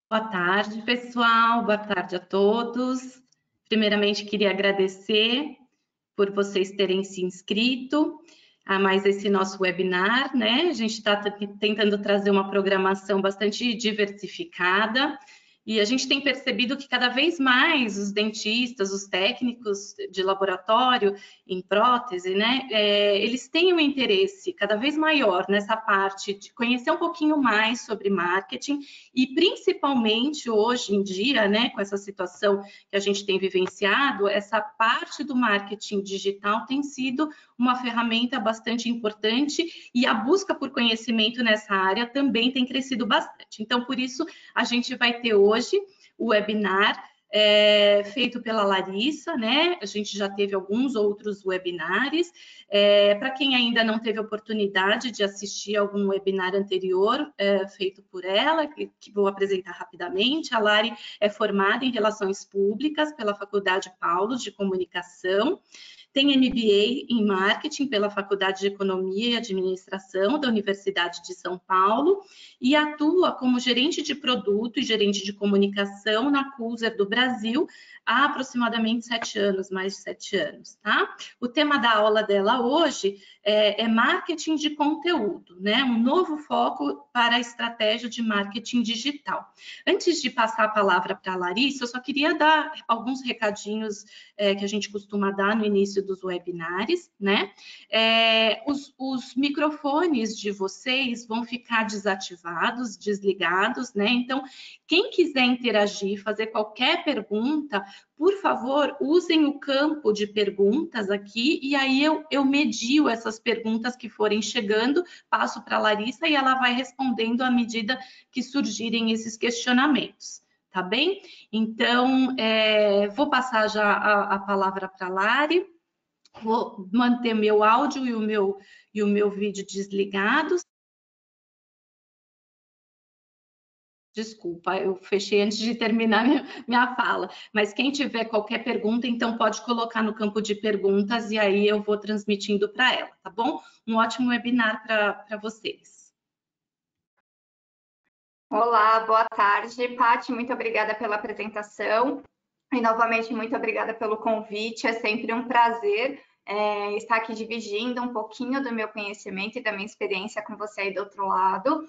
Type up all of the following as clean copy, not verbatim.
Boa tarde, pessoal. Boa tarde a todos. Primeiramente, queria agradecer por vocês terem se inscrito a mais esse nosso webinar, né? A gente está tentando trazer uma programação bastante diversificada e a gente tem percebido que cada vez mais os dentistas, os técnicos de laboratório em prótese, né? Eles têm um interesse cada vez maior nessa parte de conhecer um pouquinho mais sobre marketing e principalmente hoje em dia, né, com essa situação que a gente tem vivenciado, essa parte do marketing digital tem sido uma ferramenta bastante importante e a busca por conhecimento nessa área também tem crescido bastante. Então, por isso, a gente vai ter hoje o webinar feito pela Larissa, né? A gente já teve alguns outros webinars. Para quem ainda não teve oportunidade de assistir algum webinar anterior feito por ela, que vou apresentar rapidamente, a Lari é formada em Relações Públicas pela Faculdade Paulo de Comunicação, tem MBA em Marketing pela Faculdade de Economia e Administração da Universidade de São Paulo e atua como gerente de produto e gerente de comunicação na Culzer do Brasil há aproximadamente 7 anos, mais de 7 anos, tá? O tema da aula dela hoje é marketing de conteúdo, né? Um novo foco para a estratégia de marketing digital. Antes de passar a palavra para a Larissa, eu só queria dar alguns recadinhos que a gente costuma dar no início dos webinars, né? Os microfones de vocês vão ficar desativados, desligados, né? Então, quem quiser interagir, fazer qualquer pergunta, por favor, usem o campo de perguntas aqui e aí eu medio essas perguntas que forem chegando, passo para a Larissa e ela vai respondendo à medida que surgirem esses questionamentos. Tá bem? Então, vou passar já a palavra para a Lari, vou manter meu áudio e o meu vídeo desligados. Desculpa, eu fechei antes de terminar minha fala, mas quem tiver qualquer pergunta, então pode colocar no campo de perguntas e aí eu vou transmitindo para ela, tá bom? Um ótimo webinar para vocês. Olá, boa tarde. Paty, muito obrigada pela apresentação e novamente muito obrigada pelo convite. É sempre um prazer estar aqui dividindo um pouquinho do meu conhecimento e da minha experiência com você aí do outro lado.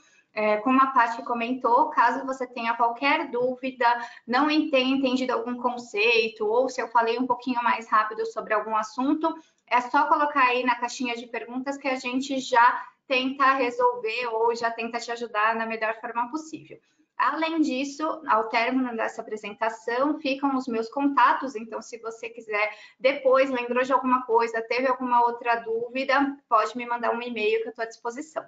Como a Paty comentou, caso você tenha qualquer dúvida, não tenha entendido algum conceito, ou se eu falei um pouquinho mais rápido sobre algum assunto, é só colocar aí na caixinha de perguntas que a gente já tenta resolver ou já tenta te ajudar na melhor forma possível. Além disso, ao término dessa apresentação, ficam os meus contatos, então se você quiser, depois lembrou de alguma coisa, teve alguma outra dúvida, pode me mandar um e-mail que eu estou à disposição.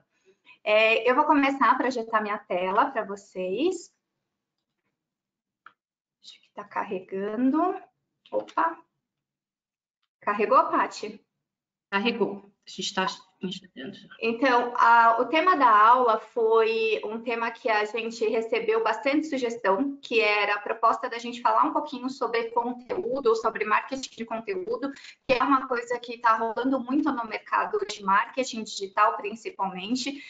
Eu vou começar a projetar minha tela para vocês. Acho que está carregando. Opa! Carregou, Paty? Carregou. A gente está enxergando já. Então, o tema da aula foi um tema que a gente recebeu bastante sugestão, que era a proposta da gente falar um pouquinho sobre conteúdo, sobre marketing de conteúdo, que é uma coisa que está rolando muito no mercado de marketing digital, principalmente.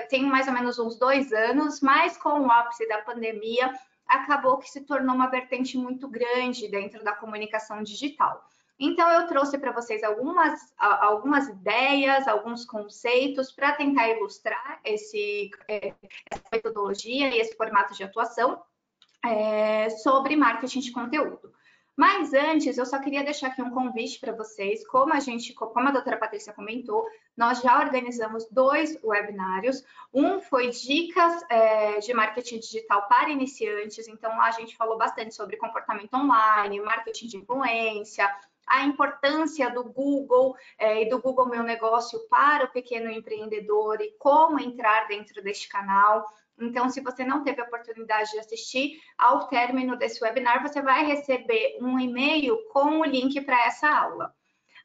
Tem mais ou menos uns 2 anos, mas com o ápice da pandemia, acabou que se tornou uma vertente muito grande dentro da comunicação digital. Então, eu trouxe para vocês algumas ideias, alguns conceitos para tentar ilustrar essa metodologia e esse formato de atuação sobre marketing de conteúdo. Mas antes, eu só queria deixar aqui um convite para vocês. Como a doutora Patrícia comentou, nós já organizamos 2 webinários. Um foi dicas de marketing digital para iniciantes. Então, lá a gente falou bastante sobre comportamento online, marketing de influência, a importância do Google e do Google Meu Negócio para o pequeno empreendedor e como entrar dentro deste canal. Então, se você não teve a oportunidade de assistir, ao término desse webinar, você vai receber um e-mail com o link para essa aula.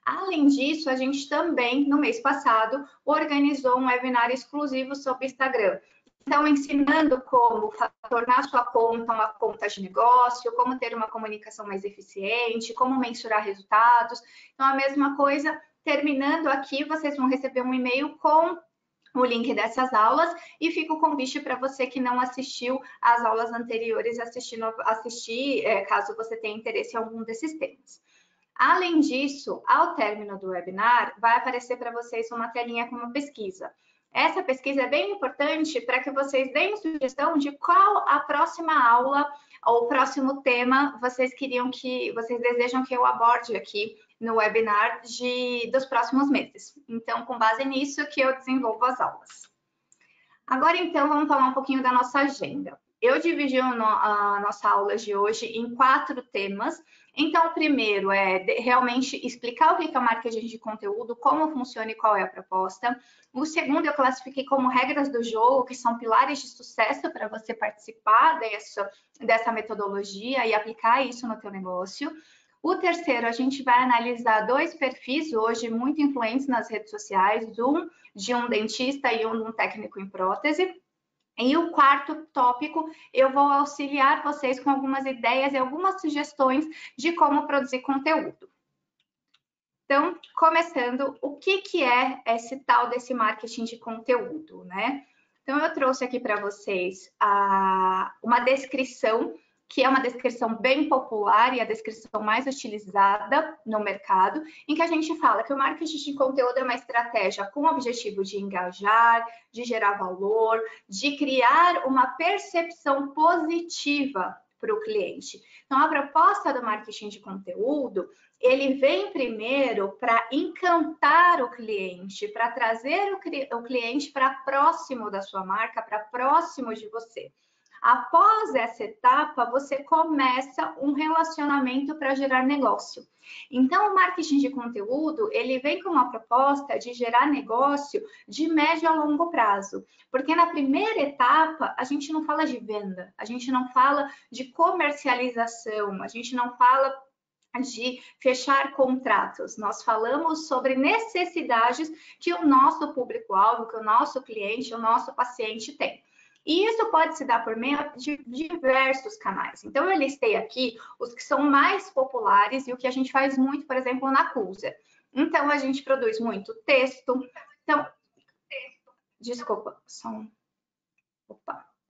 Além disso, a gente também, no mês passado, organizou um webinar exclusivo sobre Instagram. Então, ensinando como tornar sua conta uma conta de negócio, como ter uma comunicação mais eficiente, como mensurar resultados. Então, a mesma coisa, terminando aqui, vocês vão receber um e-mail com o link dessas aulas e fica o convite para você que não assistiu às aulas anteriores, assistir caso você tenha interesse em algum desses temas. Além disso, ao término do webinar, vai aparecer para vocês uma telinha com uma pesquisa. Essa pesquisa é bem importante para que vocês deem sugestão de qual a próxima aula ou o próximo tema vocês desejam que eu aborde aqui no webinar dos próximos meses. Então, com base nisso que eu desenvolvo as aulas. Agora, então, vamos falar um pouquinho da nossa agenda. Eu dividi a nossa aula de hoje em 4 temas. Então, o primeiro é realmente explicar o que é o marketing de conteúdo, como funciona e qual é a proposta. O segundo, eu classifiquei como regras do jogo, que são pilares de sucesso para você participar dessa metodologia e aplicar isso no teu negócio. O terceiro, a gente vai analisar 2 perfis hoje muito influentes nas redes sociais, um de um dentista e um de um técnico em prótese. E o quarto tópico, eu vou auxiliar vocês com algumas ideias e algumas sugestões de como produzir conteúdo. Então, começando, o que é esse tal desse marketing de conteúdo, né? Então, eu trouxe aqui para vocês uma descrição, que é uma descrição bem popular e a descrição mais utilizada no mercado, em que a gente fala que o marketing de conteúdo é uma estratégia com o objetivo de engajar, de gerar valor, de criar uma percepção positiva para o cliente. Então, a proposta do marketing de conteúdo, ele vem primeiro para encantar o cliente, para trazer o cliente para próximo da sua marca, para próximo de você. Após essa etapa, você começa um relacionamento para gerar negócio. Então, o marketing de conteúdo, ele vem com uma proposta de gerar negócio de médio a longo prazo. Porque na primeira etapa, a gente não fala de venda, a gente não fala de comercialização, a gente não fala de fechar contratos. Nós falamos sobre necessidades que o nosso público-alvo, que o nosso cliente, o nosso paciente tem. E isso pode se dar por meio de diversos canais. Então, eu listei aqui os que são mais populares e o que a gente faz muito, por exemplo, na Cruiser. Então, a gente produz muito texto. Então, desculpa,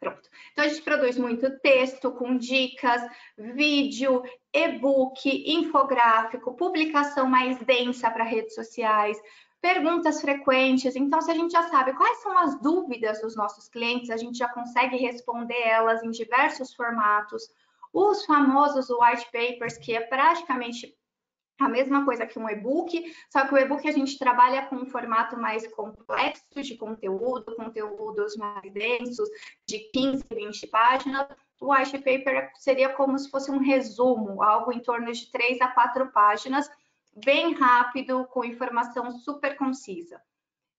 pronto. Então, a gente produz muito texto com dicas, vídeo, e-book, infográfico, publicação mais densa para redes sociais, perguntas frequentes. Então, se a gente já sabe quais são as dúvidas dos nossos clientes, a gente já consegue responder elas em diversos formatos. Os famosos white papers, que é praticamente a mesma coisa que um e-book, só que o e-book a gente trabalha com um formato mais complexo de conteúdo, conteúdos mais densos, de 15, 20 páginas. O white paper seria como se fosse um resumo, algo em torno de 3 a 4 páginas, bem rápido, com informação super concisa.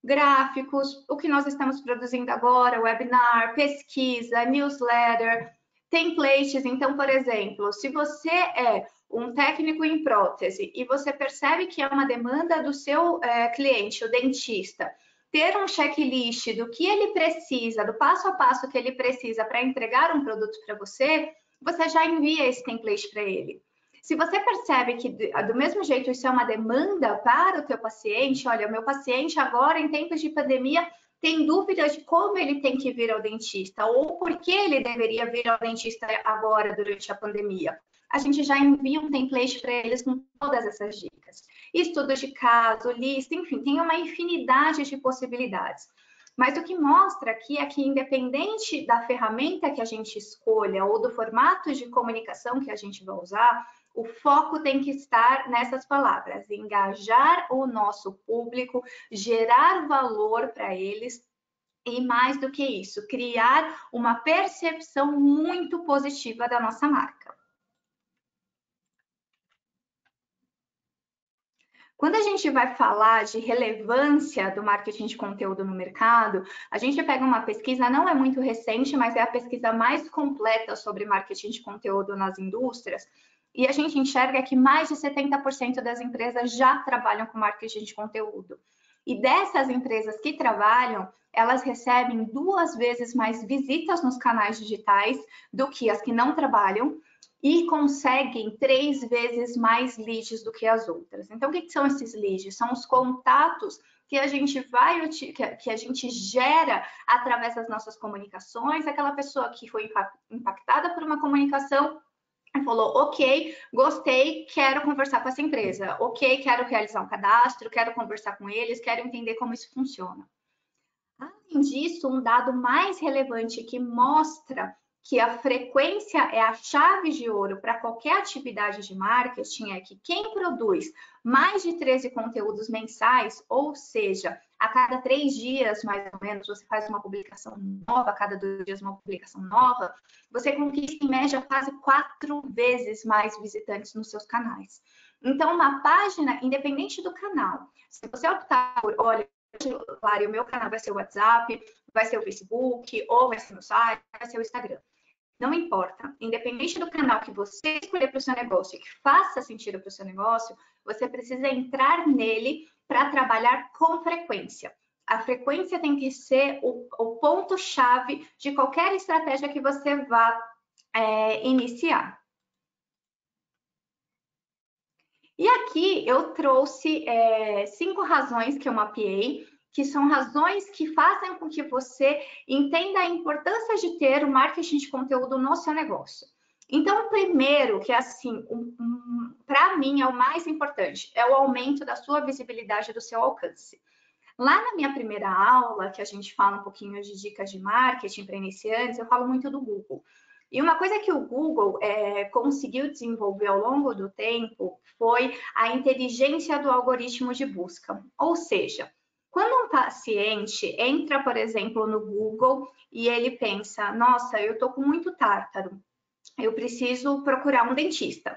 Gráficos, o que nós estamos produzindo agora, webinar, pesquisa, newsletter, templates. Então, por exemplo, se você é um técnico em prótese e você percebe que é uma demanda do seu cliente, o dentista, ter um checklist do que ele precisa, do passo a passo que ele precisa para entregar um produto para você, você já envia esse template para ele. Se você percebe que, do mesmo jeito, isso é uma demanda para o teu paciente, olha, o meu paciente agora, em tempos de pandemia, tem dúvidas de como ele tem que vir ao dentista ou por que ele deveria vir ao dentista agora, durante a pandemia. A gente já envia um template para eles com todas essas dicas. Estudos de caso, lista, enfim, tem uma infinidade de possibilidades. Mas o que mostra aqui é que, independente da ferramenta que a gente escolha ou do formato de comunicação que a gente vai usar, o foco tem que estar nessas palavras: engajar o nosso público, gerar valor para eles e, mais do que isso, criar uma percepção muito positiva da nossa marca. Quando a gente vai falar de relevância do marketing de conteúdo no mercado, a gente pega uma pesquisa, não é muito recente, mas é a pesquisa mais completa sobre marketing de conteúdo nas indústrias, e a gente enxerga que mais de 70% das empresas já trabalham com marketing de conteúdo. E dessas empresas que trabalham, elas recebem 2 vezes mais visitas nos canais digitais do que as que não trabalham, e conseguem 3 vezes mais leads do que as outras. Então, o que são esses leads? São os contatos que a gente que a gente gera através das nossas comunicações, aquela pessoa que foi impactada por uma comunicação falou, ok, gostei, quero conversar com essa empresa, ok, quero realizar um cadastro, quero conversar com eles, quero entender como isso funciona. Além disso, um dado mais relevante que mostra que a frequência é a chave de ouro para qualquer atividade de marketing é que quem produz mais de 13 conteúdos mensais, ou seja, a cada 3 dias, mais ou menos, você faz uma publicação nova, a cada 2 dias uma publicação nova, você conquista, em média, quase 4 vezes mais visitantes nos seus canais. Então, uma página, independente do canal, se você optar por, olha, Lari, o meu canal vai ser o WhatsApp, vai ser o Facebook, ou vai ser no site, vai ser o Instagram. Não importa. Independente do canal que você escolher para o seu negócio e que faça sentido para o seu negócio, você precisa entrar nele para trabalhar com frequência. A frequência tem que ser o ponto-chave de qualquer estratégia que você vá iniciar. E aqui eu trouxe 5 razões que eu mapeei, que são razões que fazem com que você entenda a importância de ter o marketing de conteúdo no seu negócio. Então, o primeiro, que é assim, para mim é o mais importante, é o aumento da sua visibilidade, do seu alcance. Lá na minha primeira aula, que a gente fala um pouquinho de dicas de marketing para iniciantes, eu falo muito do Google. E uma coisa que o Google conseguiu desenvolver ao longo do tempo foi a inteligência do algoritmo de busca. Ou seja, quando um paciente entra, por exemplo, no Google e ele pensa, nossa, eu estou com muito tártaro, eu preciso procurar um dentista.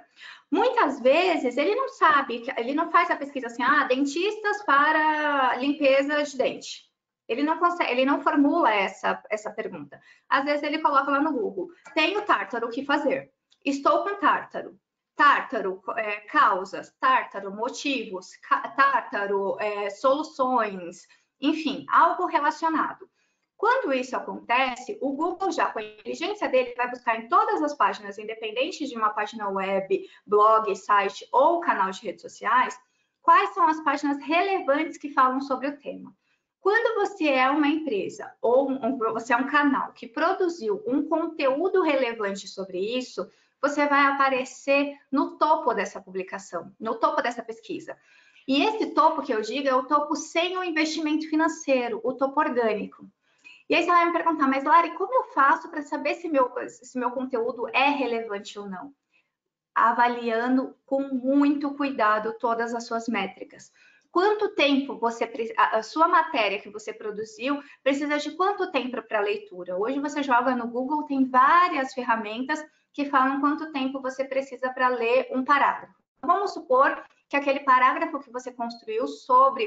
Muitas vezes ele não sabe, ele não faz a pesquisa assim, dentistas para limpeza de dente. Ele não consegue, ele não formula essa pergunta. Às vezes ele coloca lá no Google, tenho tártaro, o que fazer? Estou com tártaro. Tártaro, causas, tártaro, motivos, tártaro, soluções, enfim, algo relacionado. Quando isso acontece, o Google já, com a inteligência dele, vai buscar em todas as páginas, independente de uma página web, blog, site ou canal de redes sociais, quais são as páginas relevantes que falam sobre o tema. Quando você é uma empresa ou você é um canal que produziu um conteúdo relevante sobre isso, você vai aparecer no topo dessa publicação, no topo dessa pesquisa. E esse topo que eu digo é o topo sem o investimento financeiro, o topo orgânico. E aí você vai me perguntar, mas Lari, como eu faço para saber se meu conteúdo é relevante ou não? Avaliando com muito cuidado todas as suas métricas. Quanto tempo a sua matéria que você produziu precisa de quanto tempo para leitura? Hoje você joga no Google, tem várias ferramentas que falam quanto tempo você precisa para ler um parágrafo. Vamos supor que aquele parágrafo que você construiu sobre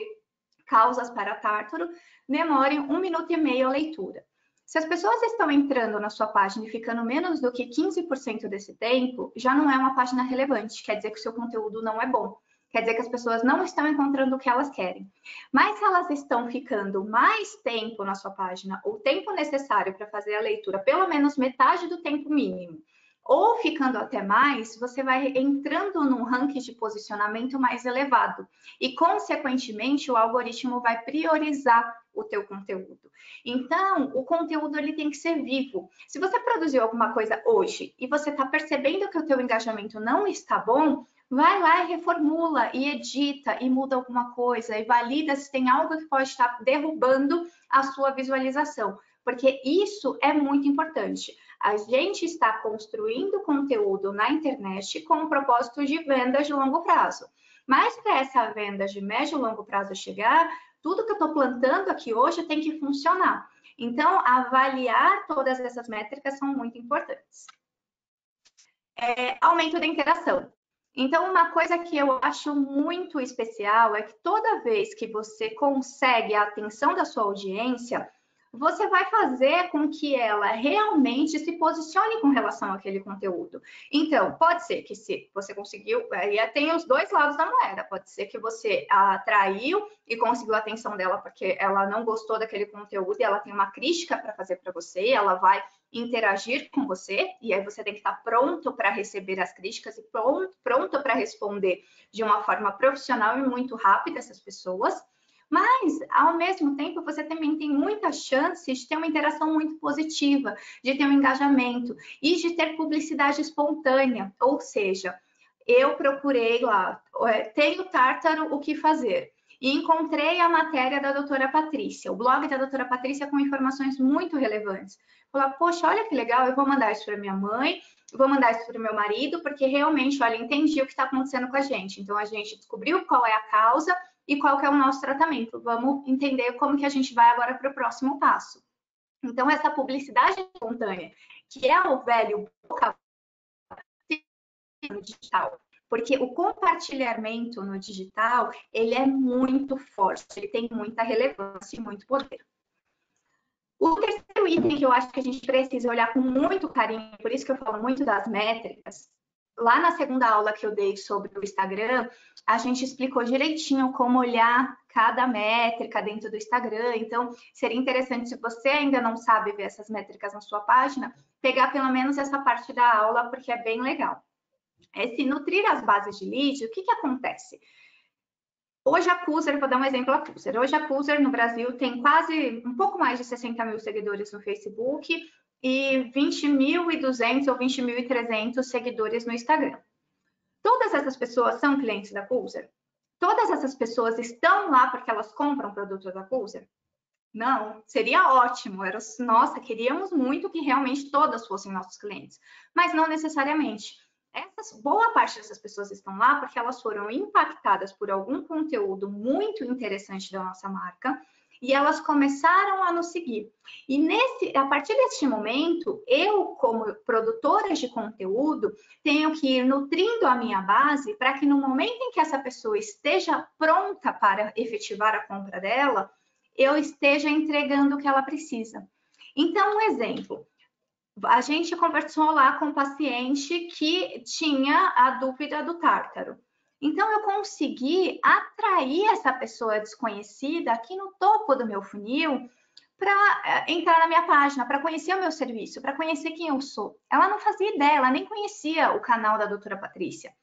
causas para tártaro demore 1 minuto e meio a leitura. Se as pessoas estão entrando na sua página e ficando menos do que 15% desse tempo, já não é uma página relevante, quer dizer que o seu conteúdo não é bom. Quer dizer que as pessoas não estão encontrando o que elas querem. Mas se elas estão ficando mais tempo na sua página, o tempo necessário para fazer a leitura, pelo menos metade do tempo mínimo, ou ficando até mais, você vai entrando num ranking de posicionamento mais elevado. E, consequentemente, o algoritmo vai priorizar o teu conteúdo. Então, o conteúdo ele tem que ser vivo. Se você produziu alguma coisa hoje e você está percebendo que o teu engajamento não está bom, vai lá e reformula, e edita, e muda alguma coisa, e valida se tem algo que pode estar derrubando a sua visualização. Porque isso é muito importante. A gente está construindo conteúdo na internet com o propósito de vendas de longo prazo. Mas para essa venda de médio e longo prazo chegar, tudo que eu estou plantando aqui hoje tem que funcionar. Então, avaliar todas essas métricas são muito importantes. Aumento da interação. Então, uma coisa que eu acho muito especial é que toda vez que você consegue a atenção da sua audiência, você vai fazer com que ela realmente se posicione com relação àquele conteúdo. Então, pode ser que se você conseguiu, aí tem os dois lados da moeda, pode ser que você a atraiu e conseguiu a atenção dela porque ela não gostou daquele conteúdo e ela tem uma crítica para fazer para você, ela vai interagir com você, e aí você tem que estar pronto para receber as críticas e pronto para responder de uma forma profissional e muito rápida essas pessoas. Mas, ao mesmo tempo, você também tem muita chance de ter uma interação muito positiva, de ter um engajamento e de ter publicidade espontânea. Ou seja, eu procurei lá, tenho tártaro, o que fazer? E encontrei a matéria da doutora Patrícia, o blog da doutora Patrícia com informações muito relevantes. Falei, poxa, olha que legal, eu vou mandar isso para minha mãe, vou mandar isso para o meu marido, porque realmente, olha, entendi o que está acontecendo com a gente. Então, a gente descobriu qual é a causa e qual que é o nosso tratamento. Vamos entender como que a gente vai agora para o próximo passo. Então, essa publicidade espontânea, que é o velho boca no digital, porque o compartilhamento no digital, ele é muito forte, ele tem muita relevância e muito poder. O terceiro item que eu acho que a gente precisa olhar com muito carinho, por isso que eu falo muito das métricas, lá na segunda aula que eu dei sobre o Instagram, a gente explicou direitinho como olhar cada métrica dentro do Instagram. Então, seria interessante, se você ainda não sabe ver essas métricas na sua página, pegar pelo menos essa parte da aula, porque é bem legal. Se nutrir as bases de lead, o que acontece? Hoje a Cuser, vou dar um exemplo a Cuser. Hoje a Cuser no Brasil tem quase um pouco mais de 60 mil seguidores no Facebook e 20.200 ou 20.300 seguidores no Instagram. Todas essas pessoas são clientes da Cuser? Todas essas pessoas estão lá porque elas compram produtos da Cuser? Não, seria ótimo. Nossa, queríamos muito que realmente todas fossem nossos clientes, mas não necessariamente. Boa parte dessas pessoas estão lá porque elas foram impactadas por algum conteúdo muito interessante da nossa marca e elas começaram a nos seguir. E a partir deste momento, eu, como produtora de conteúdo, tenho que ir nutrindo a minha base para que no momento em que essa pessoa esteja pronta para efetivar a compra dela, eu esteja entregando o que ela precisa. Então, um exemplo. A gente conversou lá com um paciente que tinha a dúvida do tártaro. Então, eu consegui atrair essa pessoa desconhecida aqui no topo do meu funil para entrar na minha página, para conhecer o meu serviço, para conhecer quem eu sou. Ela não fazia ideia, ela nem conhecia o canal da doutora Patrícia.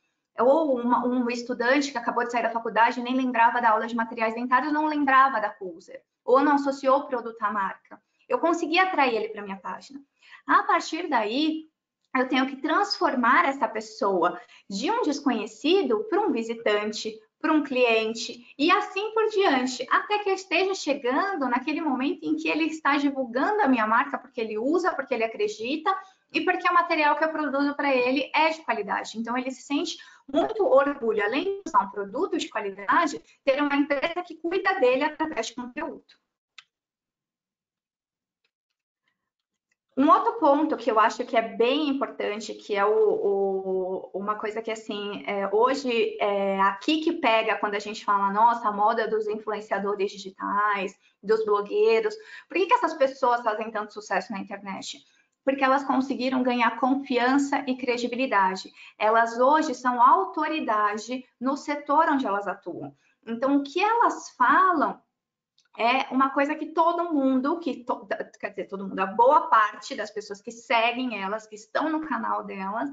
Ou um estudante que acabou de sair da faculdade e nem lembrava da aula de materiais dentários, não lembrava da Cuser, ou não associou o produto à marca. Eu consegui atrair ele para minha página. A partir daí, eu tenho que transformar essa pessoa de um desconhecido para um visitante, para um cliente e assim por diante, até que eu esteja chegando naquele momento em que ele está divulgando a minha marca porque ele usa, porque ele acredita e porque o material que eu produzo para ele é de qualidade. Então, ele se sente muito orgulho, além de usar um produto de qualidade, ter uma empresa que cuida dele através de conteúdo. Um outro ponto que eu acho que é bem importante, que é uma coisa que, assim, hoje aqui que pega quando a gente fala, nossa, a moda dos influenciadores digitais, dos blogueiros. Por que essas pessoas fazem tanto sucesso na internet? Porque elas conseguiram ganhar confiança e credibilidade. Elas hoje são autoridade no setor onde elas atuam. Então, o que elas falam é uma coisa que todo mundo, quer dizer, todo mundo, a boa parte das pessoas que seguem elas, que estão no canal delas,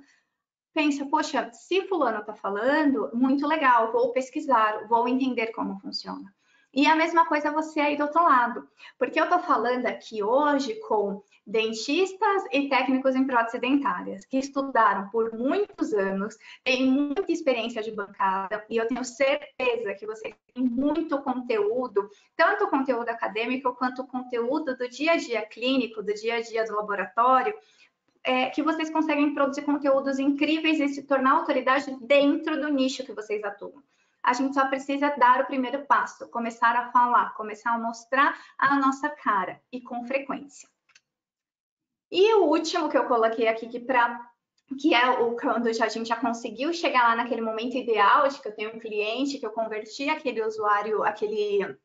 pensa, poxa, se fulano está falando, muito legal, vou pesquisar, vou entender como funciona. E a mesma coisa você aí do outro lado, porque eu estou falando aqui hoje com dentistas e técnicos em prótese dentárias, que estudaram por muitos anos, têm muita experiência de bancada, e eu tenho certeza que vocês têm muito conteúdo, tanto conteúdo acadêmico quanto conteúdo do dia a dia clínico, do dia a dia do laboratório, que vocês conseguem produzir conteúdos incríveis e se tornar autoridade dentro do nicho que vocês atuam. A gente só precisa dar o primeiro passo, começar a falar, começar a mostrar a nossa cara e com frequência. E o último que eu coloquei aqui, que é quando a gente já conseguiu chegar lá naquele momento ideal, de que eu tenho um cliente, que eu converti aquele usuário, aquele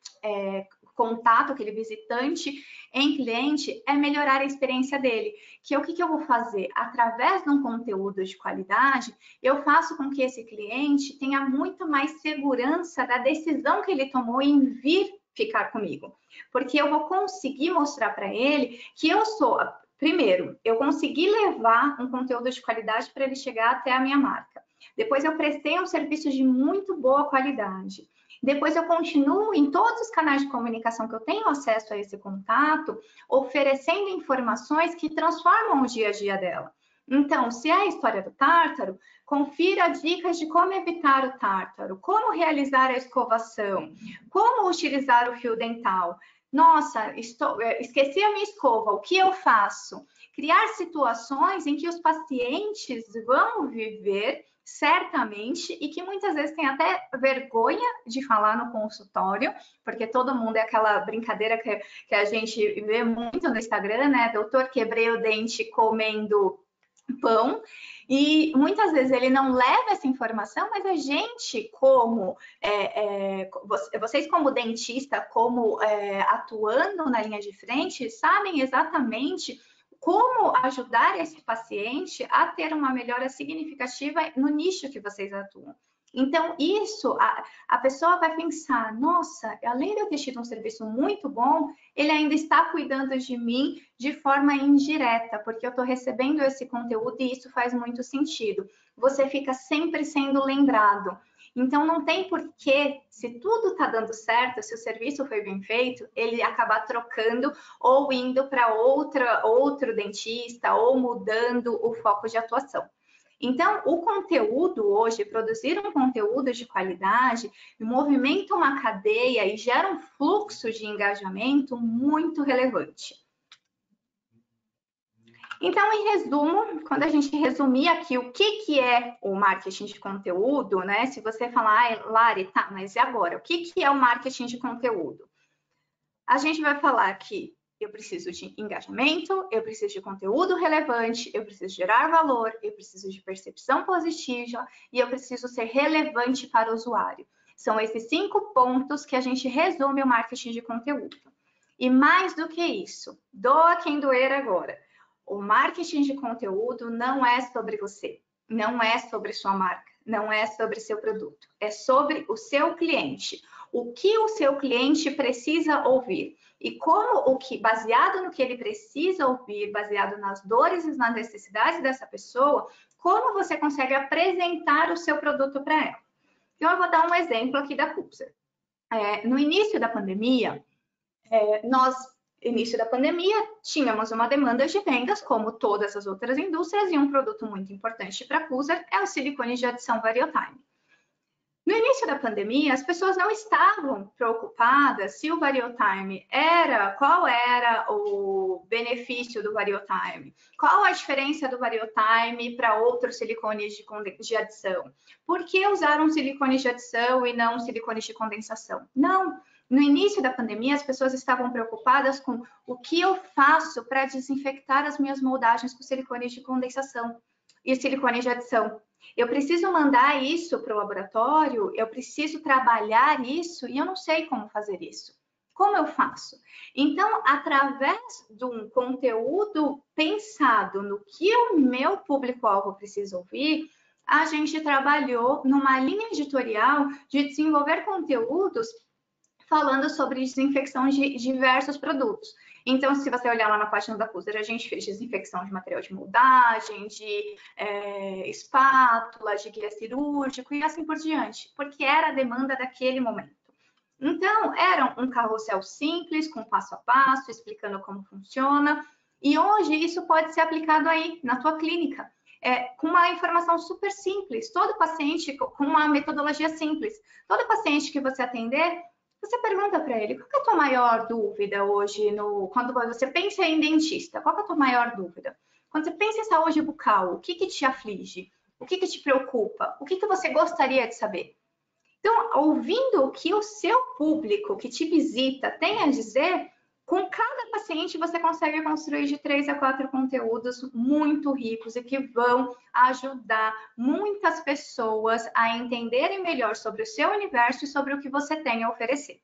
contato, aquele visitante em cliente, é melhorar a experiência dele. Que o que eu vou fazer? Através de um conteúdo de qualidade, eu faço com que esse cliente tenha muito mais segurança da decisão que ele tomou em vir ficar comigo. Porque eu vou conseguir mostrar para ele que eu sou... Primeiro, eu consegui levar um conteúdo de qualidade para ele chegar até a minha marca. Depois, eu prestei um serviço de muito boa qualidade. Depois eu continuo em todos os canais de comunicação que eu tenho acesso a esse contato, oferecendo informações que transformam o dia a dia dela. Então, se é a história do tártaro, confira dicas de como evitar o tártaro, como realizar a escovação, como utilizar o fio dental. Nossa, esqueci a minha escova, o que eu faço? Criar situações em que os pacientes vão viver certamente, e que muitas vezes tem até vergonha de falar no consultório, porque todo mundo é aquela brincadeira que a gente vê muito no Instagram, né? Doutor, quebrei o dente comendo pão, e muitas vezes ele não leva essa informação, mas a gente, como vocês como dentista, como atuando na linha de frente, sabem exatamente como ajudar esse paciente a ter uma melhora significativa no nicho que vocês atuam. Então, isso, a pessoa vai pensar, nossa, além de eu ter tido um serviço muito bom, ele ainda está cuidando de mim de forma indireta, porque eu estou recebendo esse conteúdo e isso faz muito sentido. Você fica sempre sendo lembrado. Então, não tem porquê, se tudo está dando certo, se o serviço foi bem feito, ele acabar trocando ou indo para outro dentista ou mudando o foco de atuação. Então, o conteúdo hoje, produzir um conteúdo de qualidade, movimenta uma cadeia e gera um fluxo de engajamento muito relevante. Então, em resumo, quando a gente resumir aqui o que é o marketing de conteúdo, né? Se você falar, Lari, tá, mas e agora? O que é o marketing de conteúdo? A gente vai falar que eu preciso de engajamento, eu preciso de conteúdo relevante, eu preciso gerar valor, eu preciso de percepção positiva e eu preciso ser relevante para o usuário. São esses 5 pontos que a gente resume o marketing de conteúdo. E mais do que isso, doa quem doer agora. O marketing de conteúdo não é sobre você, não é sobre sua marca, não é sobre seu produto, é sobre o seu cliente. O que o seu cliente precisa ouvir e como baseado no que ele precisa ouvir, baseado nas dores e nas necessidades dessa pessoa, como você consegue apresentar o seu produto para ela. Então, eu vou dar um exemplo aqui da Pulser. No início da pandemia, tínhamos uma demanda de vendas, como todas as outras indústrias, e um produto muito importante para a Pulser é o silicone de adição VarioTime. No início da pandemia, as pessoas não estavam preocupadas se o VarioTime qual era o benefício do VarioTime, qual a diferença do VarioTime para outros silicones de adição, por que usaram silicones de adição e não silicones de condensação? Não. No início da pandemia, as pessoas estavam preocupadas com o que eu faço para desinfectar as minhas moldagens com silicones de condensação e silicones de adição. Eu preciso mandar isso para o laboratório, eu preciso trabalhar isso e eu não sei como fazer isso. Como eu faço? Então, através de um conteúdo pensado no que o meu público-alvo precisa ouvir, a gente trabalhou numa linha editorial de desenvolver conteúdos falando sobre desinfecção de diversos produtos. Então, se você olhar lá na página da Pulser, a gente fez desinfecção de material de moldagem, de espátula, de guia cirúrgico e assim por diante, porque era a demanda daquele momento. Então, era um carrossel simples, com passo a passo, explicando como funciona, e hoje isso pode ser aplicado aí na tua clínica, com uma informação super simples. Todo paciente, com uma metodologia simples, todo paciente que você atender, você pergunta para ele, qual é a tua maior dúvida hoje, quando você pensa em dentista, qual é a tua maior dúvida? Quando você pensa em saúde bucal, o que te aflige? O que te preocupa? O que você gostaria de saber? Então, ouvindo o que o seu público que te visita tem a dizer, com cada paciente você consegue construir de 3 a 4 conteúdos muito ricos e que vão ajudar muitas pessoas a entenderem melhor sobre o seu universo e sobre o que você tem a oferecer.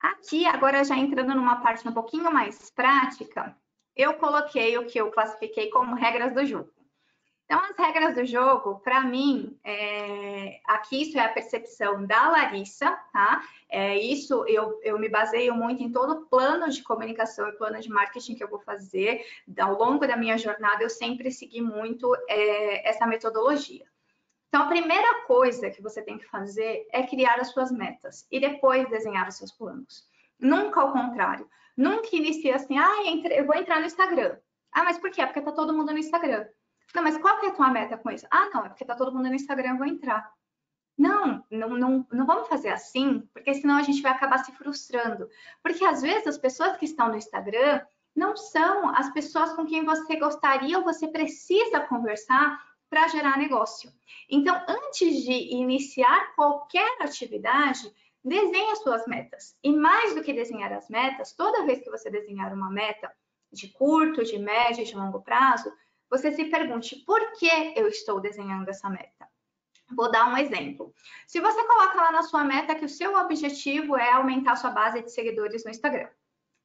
Aqui, agora já entrando numa parte um pouquinho mais prática, eu coloquei o que eu classifiquei como regras do jogo. Então, as regras do jogo, para mim, aqui isso é a percepção da Larissa, tá? Isso eu me baseio muito em todo o plano de comunicação e plano de marketing que eu vou fazer. Ao longo da minha jornada, eu sempre segui muito essa metodologia. Então, a primeira coisa que você tem que fazer é criar as suas metas e depois desenhar os seus planos. Nunca ao contrário. Nunca inicie assim, eu vou entrar no Instagram. Ah, mas por quê? Porque tá todo mundo no Instagram. Não, mas qual que é a tua meta com isso? Ah, não, é porque tá todo mundo no Instagram, eu vou entrar. Não vamos fazer assim, porque senão a gente vai acabar se frustrando. Porque às vezes as pessoas que estão no Instagram não são as pessoas com quem você gostaria ou você precisa conversar para gerar negócio. Então, antes de iniciar qualquer atividade, desenhe as suas metas. E mais do que desenhar as metas, toda vez que você desenhar uma meta de curto, de médio e de longo prazo, você se pergunte por que eu estou desenhando essa meta. Vou dar um exemplo. Se você coloca lá na sua meta que o seu objetivo é aumentar a sua base de seguidores no Instagram,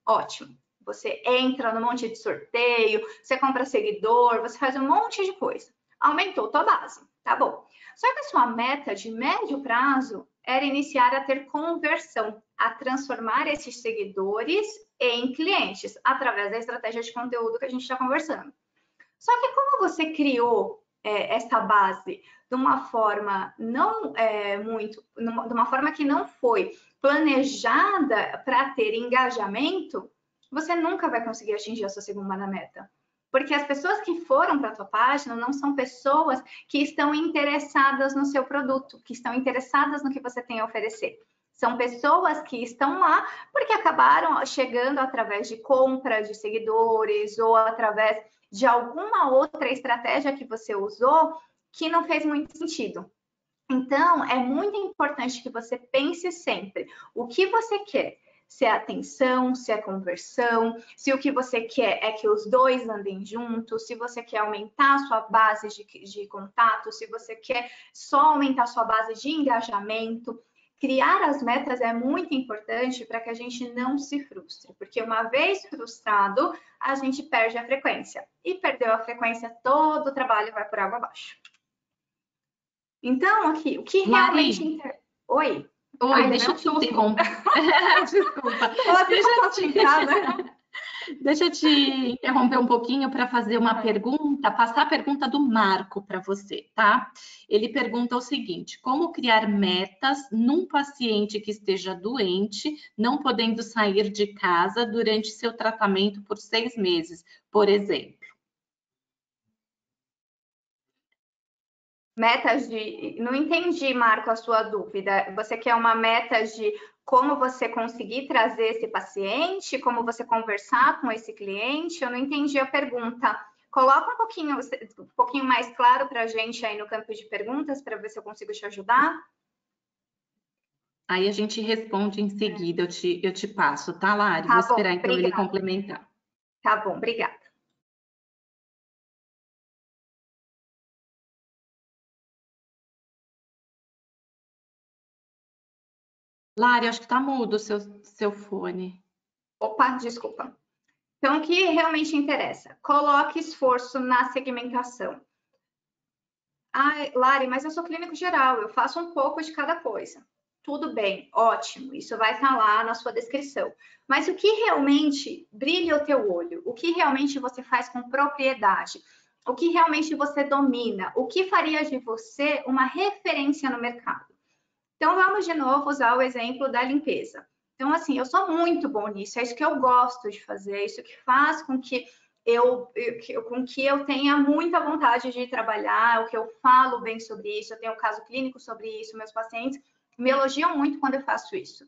ótimo. Você entra no monte de sorteio, você compra seguidor, você faz um monte de coisa. Aumentou tua base, tá bom. Só que a sua meta de médio prazo era iniciar a ter conversão, a transformar esses seguidores em clientes, através da estratégia de conteúdo que a gente está conversando. Só que como você criou essa base de uma forma de uma forma que não foi planejada para ter engajamento, você nunca vai conseguir atingir a sua segunda meta. Porque as pessoas que foram para a tua página não são pessoas que estão interessadas no seu produto, que estão interessadas no que você tem a oferecer. São pessoas que estão lá porque acabaram chegando através de compra de seguidores ou através de alguma outra estratégia que você usou que não fez muito sentido. Então, é muito importante que você pense sempre o que você quer. Se é atenção, se é conversão, se o que você quer é que os dois andem juntos, se você quer aumentar a sua base de contato, se você quer só aumentar a sua base de engajamento. Criar as metas é muito importante para que a gente não se frustre, porque uma vez frustrado, a gente perde a frequência. E perdeu a frequência, todo o trabalho vai por água abaixo. Então, aqui, o que realmente... Oi? Oi, deixa eu te interromper. Desculpa. Deixa eu te interromper um pouquinho para fazer uma pergunta, passar a pergunta do Marco para você, tá? Ele pergunta o seguinte: como criar metas num paciente que esteja doente, não podendo sair de casa durante seu tratamento por 6 meses, por exemplo? Metas de... Não entendi, Marco, a sua dúvida. Você quer uma meta de como você conseguir trazer esse paciente, como você conversar com esse cliente? Eu não entendi a pergunta. Coloca um pouquinho mais claro para a gente aí no campo de perguntas, para ver se eu consigo te ajudar. Aí a gente responde em seguida, eu te passo, tá, Lari? Tá Vou bom, esperar então obrigada. ele complementar. Tá bom, obrigada. Lari, acho que tá mudo o seu fone. Opa, desculpa. Então, o que realmente interessa? Coloque esforço na segmentação. Ah, Lari, mas eu sou clínico geral, eu faço um pouco de cada coisa. Tudo bem, ótimo, isso vai estar lá na sua descrição. Mas o que realmente brilha o teu olho? O que realmente você faz com propriedade? O que realmente você domina? O que faria de você uma referência no mercado? Então, vamos de novo usar o exemplo da limpeza. Então, assim, eu sou muito bom nisso, é isso que eu gosto de fazer, é isso que faz com que eu tenha muita vontade de trabalhar, o que eu falo bem sobre isso, eu tenho um caso clínico sobre isso, meus pacientes me elogiam muito quando eu faço isso.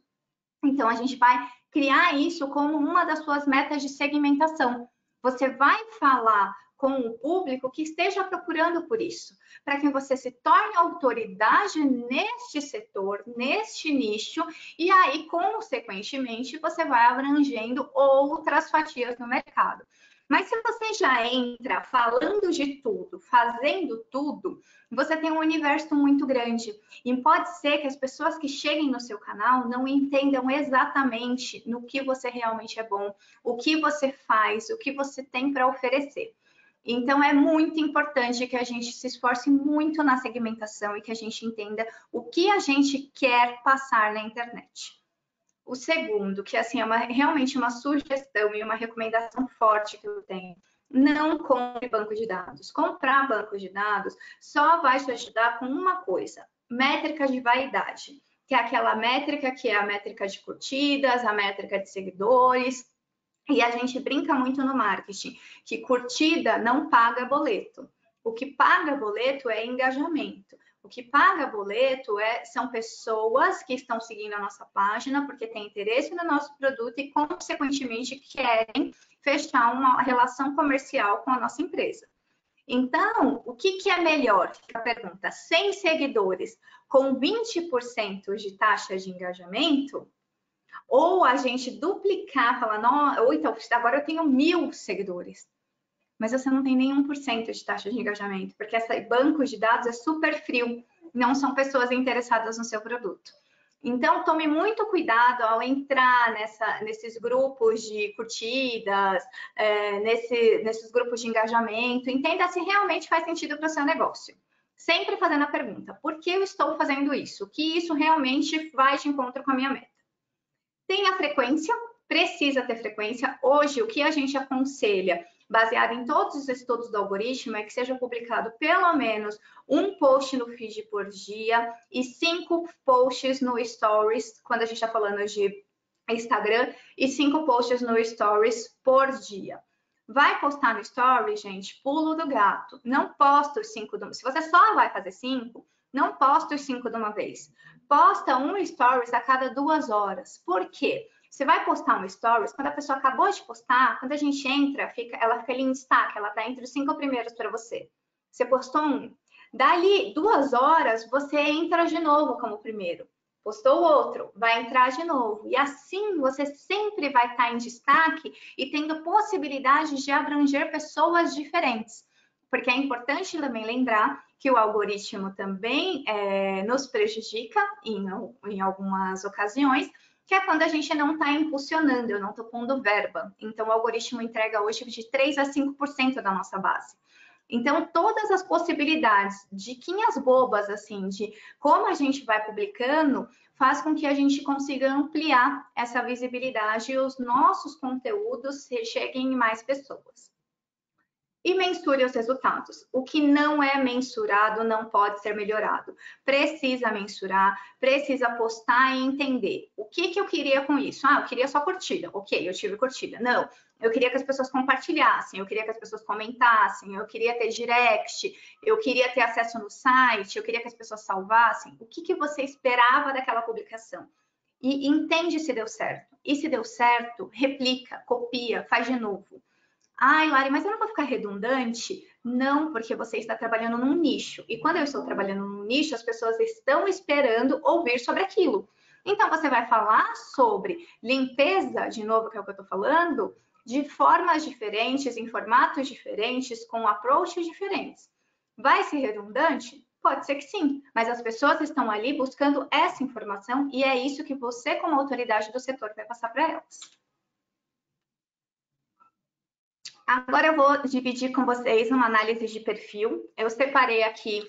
Então, a gente vai criar isso como uma das suas metas de segmentação. Você vai falar com o público que esteja procurando por isso, para que você se torne autoridade neste setor, neste nicho, e aí, consequentemente, você vai abrangendo outras fatias no mercado. Mas se você já entra falando de tudo, fazendo tudo, você tem um universo muito grande. E pode ser que as pessoas que cheguem no seu canal não entendam exatamente no que você realmente é bom, o que você faz, o que você tem para oferecer. Então, é muito importante que a gente se esforce muito na segmentação e que a gente entenda o que a gente quer passar na internet. O segundo, que assim, é realmente uma sugestão e uma recomendação forte que eu tenho, não compre banco de dados. Comprar banco de dados só vai te ajudar com uma coisa: métrica de vaidade, que é aquela métrica que é a métrica de curtidas, a métrica de seguidores. E a gente brinca muito no marketing que curtida não paga boleto. O que paga boleto é engajamento. O que paga boleto são pessoas que estão seguindo a nossa página porque têm interesse no nosso produto e, consequentemente, querem fechar uma relação comercial com a nossa empresa. Então, o que é melhor? Fica a pergunta: 100 seguidores com 20% de taxa de engajamento? Ou a gente duplicar, falar, ou então, agora eu tenho 1000 seguidores, mas você não tem nenhum por cento de taxa de engajamento, porque esse banco de dados é super frio, não são pessoas interessadas no seu produto. Então, tome muito cuidado ao entrar nesses grupos de curtidas, nesses grupos de engajamento, entenda se realmente faz sentido para o seu negócio. Sempre fazendo a pergunta: por que eu estou fazendo isso? O que isso realmente vai de encontro com a minha meta? Tem a frequência, precisa ter frequência. Hoje, o que a gente aconselha, baseado em todos os estudos do algoritmo, é que seja publicado pelo menos um post no feed por dia e 5 posts no Stories, quando a gente está falando de Instagram, e 5 posts no Stories por dia. Vai postar no Stories, gente, pulo do gato. Não posta os 5 se você só vai fazer 5, não posta os 5 de uma vez. Posta um Stories a cada 2 horas. Por quê? Você vai postar um Stories, quando a pessoa acabou de postar, quando a gente entra, ela fica ali em destaque, ela está entre os 5 primeiros para você. Você postou um. Dali 2 horas, você entra de novo como primeiro. Postou outro, vai entrar de novo. E assim você sempre vai estar em destaque e tendo possibilidade de abranger pessoas diferentes. Porque é importante também lembrar que o algoritmo também nos prejudica em algumas ocasiões, que é quando a gente não está impulsionando, eu não estou pondo verba. Então, o algoritmo entrega hoje de 3 a 5% da nossa base. Então, todas as possibilidades, diquinhas bobas, assim, de como a gente vai publicando, faz com que a gente consiga ampliar essa visibilidade e os nossos conteúdos cheguem em mais pessoas. E mensure os resultados. O que não é mensurado não pode ser melhorado. Precisa mensurar, precisa postar e entender. O que eu queria com isso? Eu queria só curtida. Ok, eu tive curtida. Não, eu queria que as pessoas compartilhassem, eu queria que as pessoas comentassem, eu queria ter direct, eu queria ter acesso no site, eu queria que as pessoas salvassem. O que você esperava daquela publicação? E entende se deu certo. E se deu certo, replica, copia, faz de novo. Ai, Lari, mas eu não vou ficar redundante? Não, porque você está trabalhando num nicho. E quando eu estou trabalhando num nicho, as pessoas estão esperando ouvir sobre aquilo. Então, você vai falar sobre limpeza, de novo, que é o que eu estou falando, de formas diferentes, em formatos diferentes, com approaches diferentes. Vai ser redundante? Pode ser que sim, mas as pessoas estão ali buscando essa informação e é isso que você, como autoridade do setor, vai passar para elas. Agora eu vou dividir com vocês uma análise de perfil. Eu separei aqui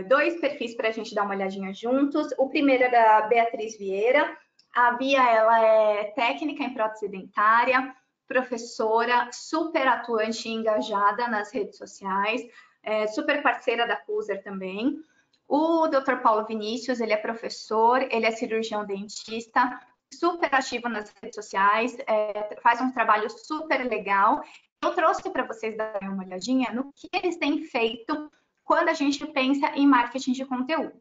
2 perfis para a gente dar uma olhadinha juntos. O primeiro é da Beatriz Vieira. A Bia, ela é técnica em prótese dentária, professora, super atuante e engajada nas redes sociais, super parceira da Cuser também. O Dr. Paulo Vinícius, ele é professor, ele é cirurgião dentista, super ativo nas redes sociais, faz um trabalho super legal. Eu trouxe para vocês darem uma olhadinha no que eles têm feito quando a gente pensa em marketing de conteúdo.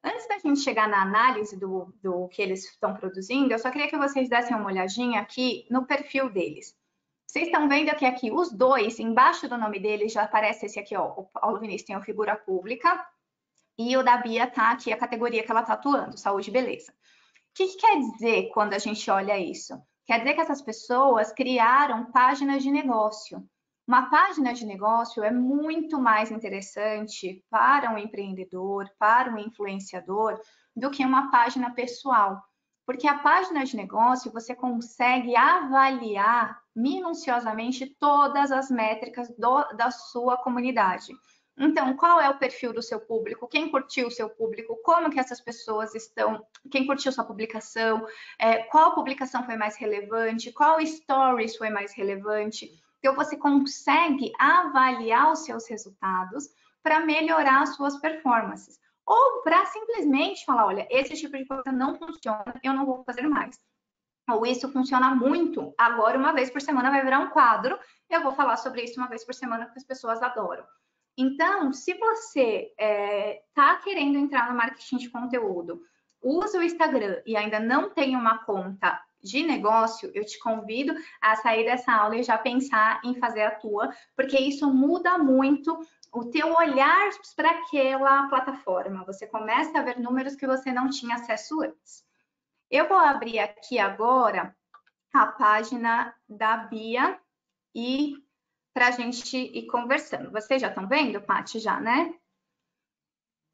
Antes da gente chegar na análise do que eles estão produzindo, eu só queria que vocês dessem uma olhadinha aqui no perfil deles. Vocês estão vendo que aqui os dois, embaixo do nome deles, já aparece esse aqui, ó, o Paulo Vinícius tem a figura pública e o da Bia tá aqui a categoria que ela está atuando, saúde e beleza. O que quer dizer quando a gente olha isso? Quer dizer que essas pessoas criaram páginas de negócio. Uma página de negócio é muito mais interessante para um empreendedor, para um influenciador, do que uma página pessoal. Porque a página de negócio você consegue avaliar minuciosamente todas as métricas da sua comunidade. Então, qual é o perfil do seu público? Quem curtiu o seu público? Como que essas pessoas estão? Quem curtiu sua publicação? Qual publicação foi mais relevante? Qual stories foi mais relevante? Então, você consegue avaliar os seus resultados para melhorar as suas performances. Ou para simplesmente falar, olha, esse tipo de coisa não funciona, eu não vou fazer mais. Ou isso funciona muito, agora uma vez por semana vai virar um quadro, eu vou falar sobre isso uma vez por semana, porque as pessoas adoram. Então, se você está querendo entrar no marketing de conteúdo, usa o Instagram e ainda não tem uma conta de negócio, eu te convido a sair dessa aula e já pensar em fazer a tua, porque isso muda muito o teu olhar para aquela plataforma. Você começa a ver números que você não tinha acesso antes. Eu vou abrir aqui agora a página da Bia e para a gente ir conversando. Vocês já estão vendo, Paty, já, né?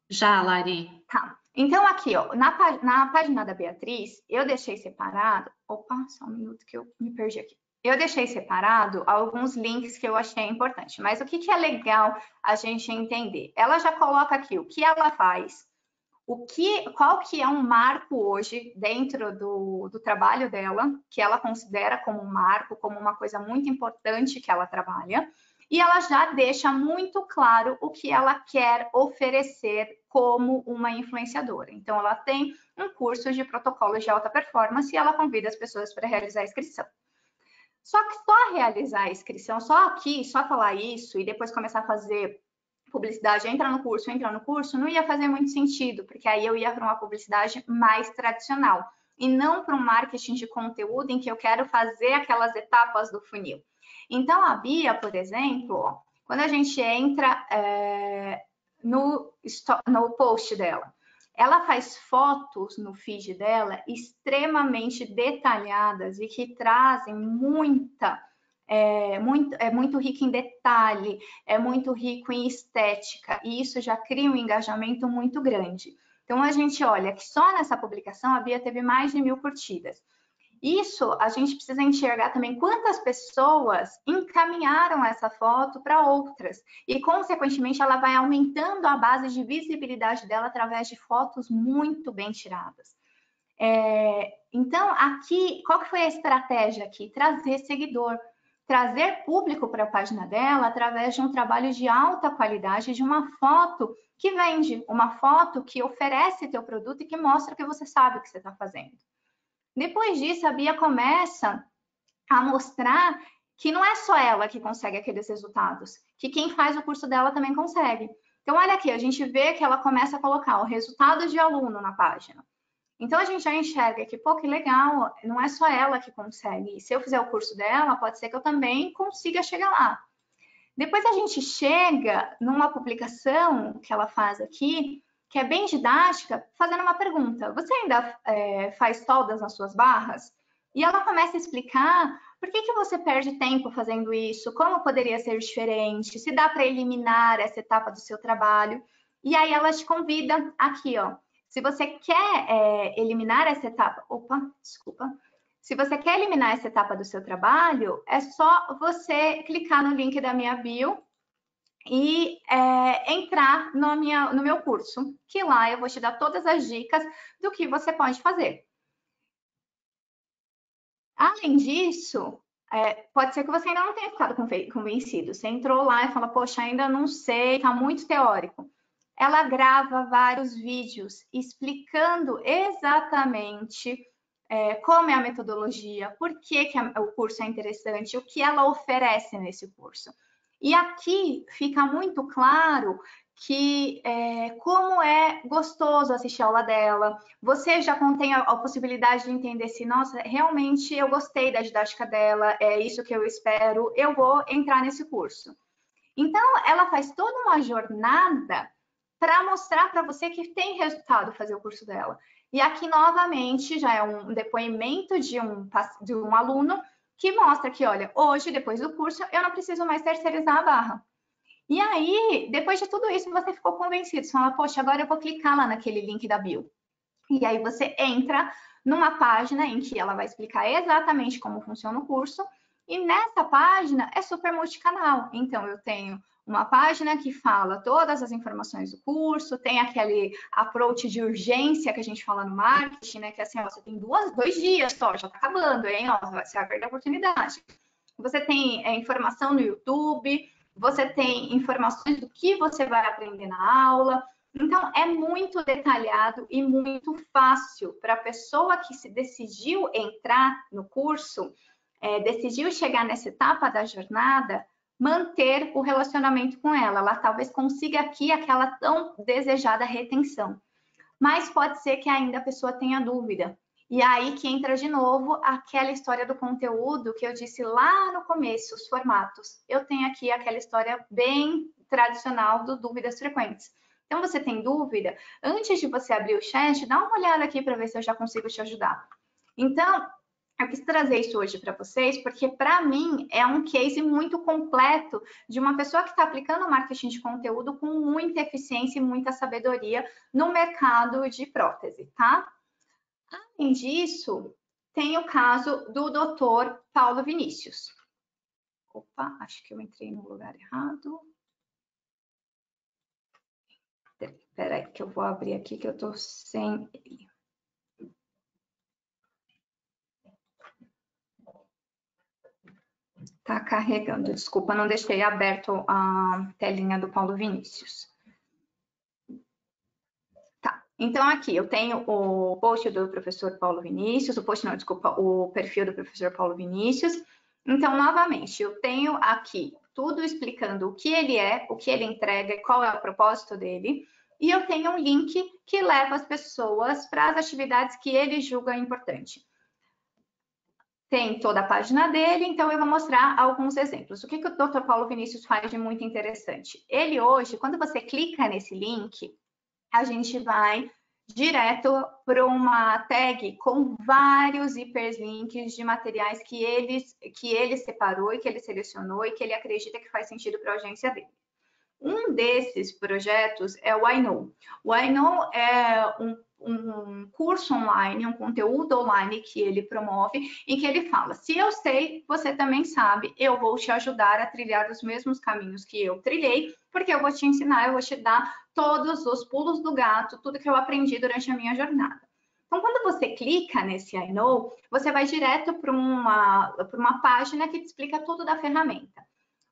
Já, Lari. Tá. Então, aqui, ó, na página da Beatriz, eu deixei separado... Opa, só um minuto que eu me perdi aqui. Eu deixei separado alguns links que eu achei importante. Mas o que é legal a gente entender? Ela já coloca aqui o que ela faz, qual que é um marco hoje dentro do trabalho dela, que ela considera como um marco, como uma coisa muito importante que ela trabalha, e ela já deixa muito claro o que ela quer oferecer como uma influenciadora. Então, ela tem um curso de protocolos de alta performance e ela convida as pessoas para realizar a inscrição. Só que só realizar a inscrição, só falar isso e depois começar a fazer publicidade, entra no curso, não ia fazer muito sentido, porque aí eu ia para uma publicidade mais tradicional e não para um marketing de conteúdo em que eu quero fazer aquelas etapas do funil. Então, a Bia, por exemplo, ó, quando a gente entra no post dela, ela faz fotos no feed dela extremamente detalhadas e que trazem muito rico em detalhe, é muito rico em estética, e isso já cria um engajamento muito grande. Então, a gente olha que só nessa publicação a Bia teve mais de 1.000 curtidas. Isso a gente precisa enxergar também quantas pessoas encaminharam essa foto para outras. E, consequentemente, ela vai aumentando a base de visibilidade dela através de fotos muito bem tiradas. Então, aqui, qual que foi a estratégia aqui? Trazer seguidor. Trazer público para a página dela através de um trabalho de alta qualidade, de uma foto que vende, uma foto que oferece teu produto e que mostra que você sabe o que você está fazendo. Depois disso, a Bia começa a mostrar que não é só ela que consegue aqueles resultados, que quem faz o curso dela também consegue. Então, olha aqui, a gente vê que ela começa a colocar o resultado de aluno na página. Então, a gente já enxerga que, pô, que legal, não é só ela que consegue. E se eu fizer o curso dela, pode ser que eu também consiga chegar lá. Depois a gente chega numa publicação que ela faz aqui, que é bem didática, fazendo uma pergunta. Você ainda faz soldas nas suas barras? E ela começa a explicar por que você perde tempo fazendo isso, como poderia ser diferente, se dá para eliminar essa etapa do seu trabalho. E aí ela te convida aqui, ó. Se você quer eliminar essa etapa... Opa, desculpa. Se você quer eliminar essa etapa do seu trabalho, é só você clicar no link da minha bio e entrar no meu curso, que lá eu vou te dar todas as dicas do que você pode fazer. Além disso, pode ser que você ainda não tenha ficado convencido. Você entrou lá e fala, poxa, ainda não sei, está muito teórico. Ela grava vários vídeos explicando exatamente como é a metodologia, por que o curso é interessante, o que ela oferece nesse curso. E aqui fica muito claro que como é gostoso assistir a aula dela. Você já tem a possibilidade de entender se, nossa, realmente eu gostei da didática dela, é isso que eu espero, eu vou entrar nesse curso. Então, ela faz toda uma jornada para mostrar para você que tem resultado fazer o curso dela. E aqui, novamente, já é um depoimento de um aluno que mostra que, olha, hoje, depois do curso, eu não preciso mais terceirizar a barra. E aí, depois de tudo isso, você ficou convencido. Você fala, poxa, agora eu vou clicar lá naquele link da bio. E aí você entra numa página em que ela vai explicar exatamente como funciona o curso. E nessa página é super multicanal. Então, eu tenho uma página que fala todas as informações do curso, tem aquele approach de urgência que a gente fala no marketing, né? Que é assim, ó, você tem 2 dias só, já tá acabando, hein? Ó, você vai perder a oportunidade. você tem informação no YouTube, você tem informações do que você vai aprender na aula. Então, é muito detalhado e muito fácil para a pessoa que se decidiu entrar no curso, decidiu chegar nessa etapa da jornada, manter o relacionamento com ela. Ela talvez consiga aqui aquela tão desejada retenção. Mas pode ser que ainda a pessoa tenha dúvida. E aí que entra de novo aquela história do conteúdo que eu disse lá no começo, os formatos. Eu tenho aqui aquela história bem tradicional do dúvidas frequentes. Então, você tem dúvida? Antes de você abrir o chat, dá uma olhada aqui para ver se eu já consigo te ajudar. Então, eu quis trazer isso hoje para vocês, porque para mim é um case muito completo de uma pessoa que está aplicando marketing de conteúdo com muita eficiência e muita sabedoria no mercado de prótese, tá? Além disso, tem o caso do Dr. Paulo Vinícius. Opa, acho que eu entrei no lugar errado. Espera aí, que eu vou abrir aqui, que eu estou sem ele. Tá carregando, desculpa, não deixei aberto a telinha do Paulo Vinícius. Tá, então aqui eu tenho o post do professor Paulo Vinícius, o perfil do professor Paulo Vinícius. Então, novamente, eu tenho aqui tudo explicando o que ele é, o que ele entrega, qual é o propósito dele. E eu tenho um link que leva as pessoas para as atividades que ele julga importante. Tem toda a página dele, então eu vou mostrar alguns exemplos. O que o Dr. Paulo Vinícius faz de muito interessante? Ele hoje, quando você clica nesse link, a gente vai direto para uma tag com vários hiperlinks de materiais que ele separou e que ele selecionou e que ele acredita que faz sentido para a audiência dele. Um desses projetos é o iKnow. O iKnow é um curso online, um conteúdo online que ele promove, em que ele fala, se eu sei, você também sabe, eu vou te ajudar a trilhar os mesmos caminhos que eu trilhei, porque eu vou te ensinar, eu vou te dar todos os pulos do gato, tudo que eu aprendi durante a minha jornada. Então, quando você clica nesse iKnow, você vai direto para uma página que te explica tudo da ferramenta.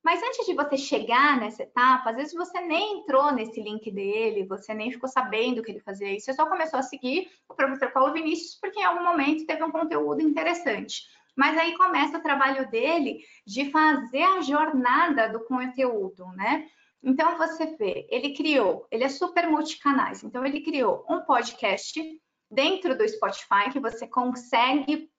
Mas antes de você chegar nessa etapa, às vezes você nem entrou nesse link dele, você nem ficou sabendo que ele fazia isso, você só começou a seguir o professor Paulo Vinícius porque em algum momento teve um conteúdo interessante. Mas aí começa o trabalho dele de fazer a jornada do conteúdo, né? Então você vê, ele é super multicanais, então ele criou um podcast dentro do Spotify que você consegue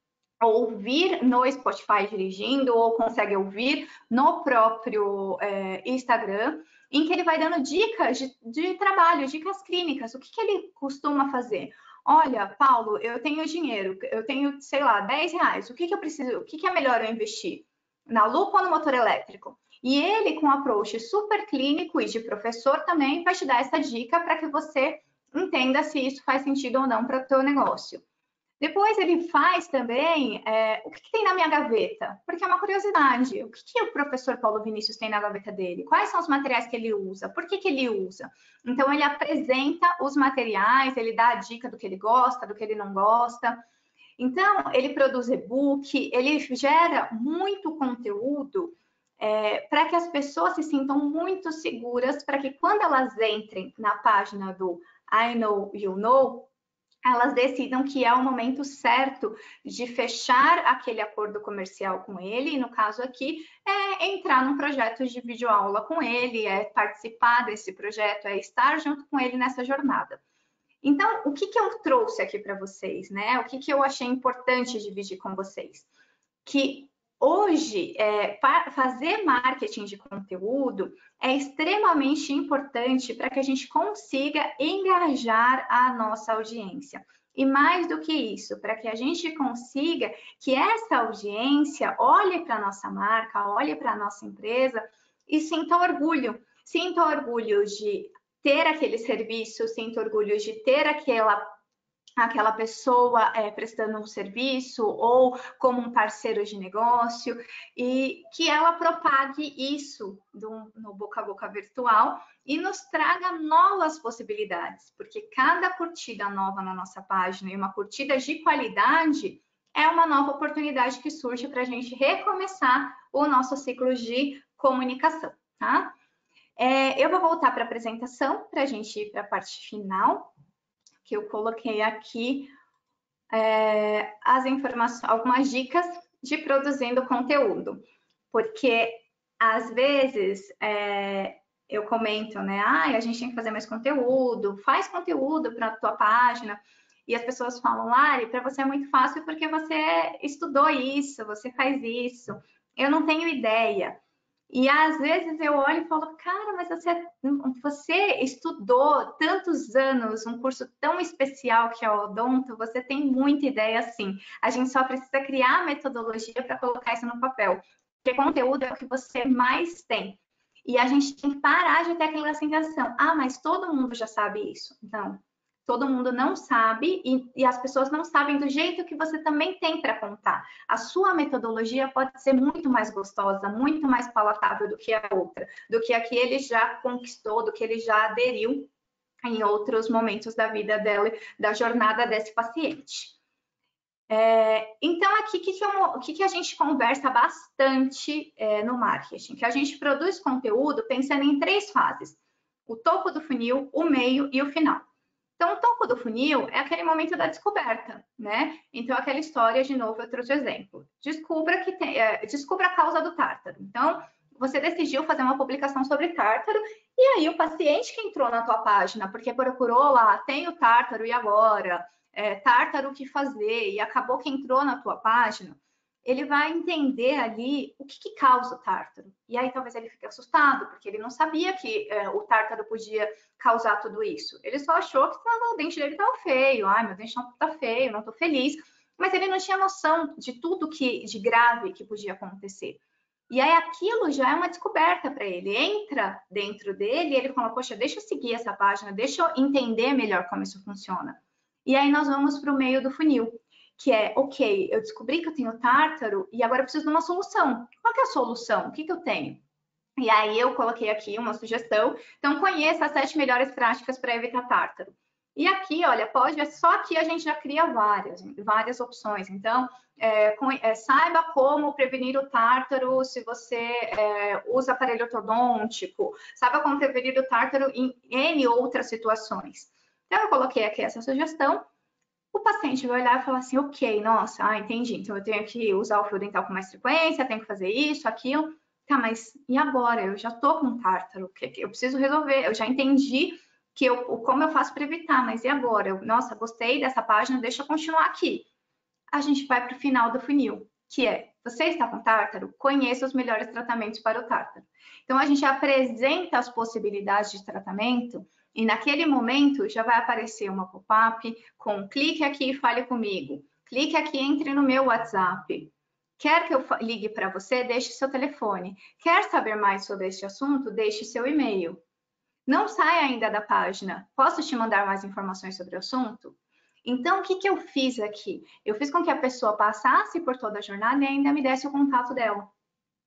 ouvir no Spotify dirigindo ou consegue ouvir no próprio Instagram, em que ele vai dando dicas de trabalho, dicas clínicas. O que ele costuma fazer? Olha, Paulo, eu tenho dinheiro, eu tenho, sei lá, 10 reais. O que eu preciso? O que é melhor eu investir? Na lupa ou no motor elétrico? E ele, com um approach super clínico e de professor também, vai te dar essa dica para que você entenda se isso faz sentido ou não para o teu negócio. Depois ele faz também o que tem na minha gaveta, porque é uma curiosidade. O que o professor Paulo Vinícius tem na gaveta dele? Quais são os materiais que ele usa? Por que ele usa? Então, ele apresenta os materiais, ele dá a dica do que ele gosta, do que ele não gosta. Então, ele produz e-book, ele gera muito conteúdo para que as pessoas se sintam muito seguras, para que quando elas entrem na página do I Know You Know, elas decidam que é o momento certo de fechar aquele acordo comercial com ele, e no caso aqui, é entrar num projeto de videoaula com ele, é participar desse projeto, é estar junto com ele nessa jornada. Então, o que eu trouxe aqui para vocês, né? O que eu achei importante dividir com vocês? Que hoje, fazer marketing de conteúdo é extremamente importante para que a gente consiga engajar a nossa audiência. E mais do que isso, para que a gente consiga que essa audiência olhe para a nossa marca, olhe para a nossa empresa e sinta orgulho. Sinta orgulho de ter aquele serviço, sinta orgulho de ter aquela pessoa prestando um serviço ou como um parceiro de negócio, e que ela propague isso no boca a boca virtual e nos traga novas possibilidades, porque cada curtida nova na nossa página e uma curtida de qualidade é uma nova oportunidade que surge para a gente recomeçar o nosso ciclo de comunicação, tá? Eu vou voltar para a apresentação para a gente ir para a parte final, que eu coloquei aqui as informações, algumas dicas de produzindo conteúdo, porque às vezes eu comento, né? A gente tem que fazer mais conteúdo, faz conteúdo para a tua página. E as pessoas falam, Lari, para você é muito fácil porque você estudou isso, você faz isso. Eu não tenho ideia. E às vezes eu olho e falo, cara, mas você estudou tantos anos, um curso tão especial que é o odonto, você tem muita ideia sim. A gente só precisa criar a metodologia para colocar isso no papel. Porque conteúdo é o que você mais tem. E a gente tem que parar de ter aquela sensação, mas todo mundo já sabe isso. Não, todo mundo não sabe e as pessoas não sabem do jeito que você também tem para contar. A sua metodologia pode ser muito mais gostosa, muito mais palatável do que a outra, do que a que ele já conquistou, do que ele já aderiu em outros momentos da vida dela, da jornada desse paciente. Então, aqui, o que a gente conversa bastante no marketing? Que a gente produz conteúdo pensando em 3 fases. O topo do funil, o meio e o final. Então, o topo do funil é aquele momento da descoberta, né? Então, aquela história, de novo, eu trouxe o exemplo. Descubra a causa do tártaro. Então, você decidiu fazer uma publicação sobre tártaro, e aí o paciente que entrou na tua página, porque procurou lá, tem o tártaro, e agora? Tártaro, o que fazer? E acabou que entrou na tua página, ele vai entender ali o que causa o tártaro. E aí talvez ele fique assustado, porque ele não sabia que o tártaro podia causar tudo isso. Ele só achou que o dente dele estava feio. Meu dente não está feio, não estou feliz. Mas ele não tinha noção de tudo de grave que podia acontecer. E aí aquilo já é uma descoberta para ele. Entra dentro dele e ele fala, poxa, deixa eu seguir essa página, deixa eu entender melhor como isso funciona. E aí nós vamos para o meio do funil, que é, ok, eu descobri que eu tenho tártaro e agora eu preciso de uma solução. Qual que é a solução? O que eu tenho? E aí eu coloquei aqui uma sugestão. Então, conheça as 7 melhores práticas para evitar tártaro. E aqui, olha, só aqui a gente já cria várias opções. Então, saiba como prevenir o tártaro se você usa aparelho ortodôntico. Saiba como prevenir o tártaro em N outras situações. Então, eu coloquei aqui essa sugestão. O paciente vai olhar e falar assim, ok, nossa, entendi. Então, eu tenho que usar o fio dental com mais frequência, tenho que fazer isso, aquilo. Tá, mas e agora? Eu já tô com tártaro, eu preciso resolver. Eu já entendi como eu faço para evitar, mas e agora? Nossa, gostei dessa página, deixa eu continuar aqui. A gente vai para o final do funil, que é, você está com tártaro? Conheça os melhores tratamentos para o tártaro. Então, a gente apresenta as possibilidades de tratamento e naquele momento já vai aparecer uma pop-up com clique aqui e fale comigo. Clique aqui e entre no meu WhatsApp. Quer que eu ligue para você? Deixe seu telefone. Quer saber mais sobre este assunto? Deixe seu e-mail. Não sai ainda da página. Posso te mandar mais informações sobre o assunto? Então, o que eu fiz aqui? Eu fiz com que a pessoa passasse por toda a jornada e ainda me desse o contato dela.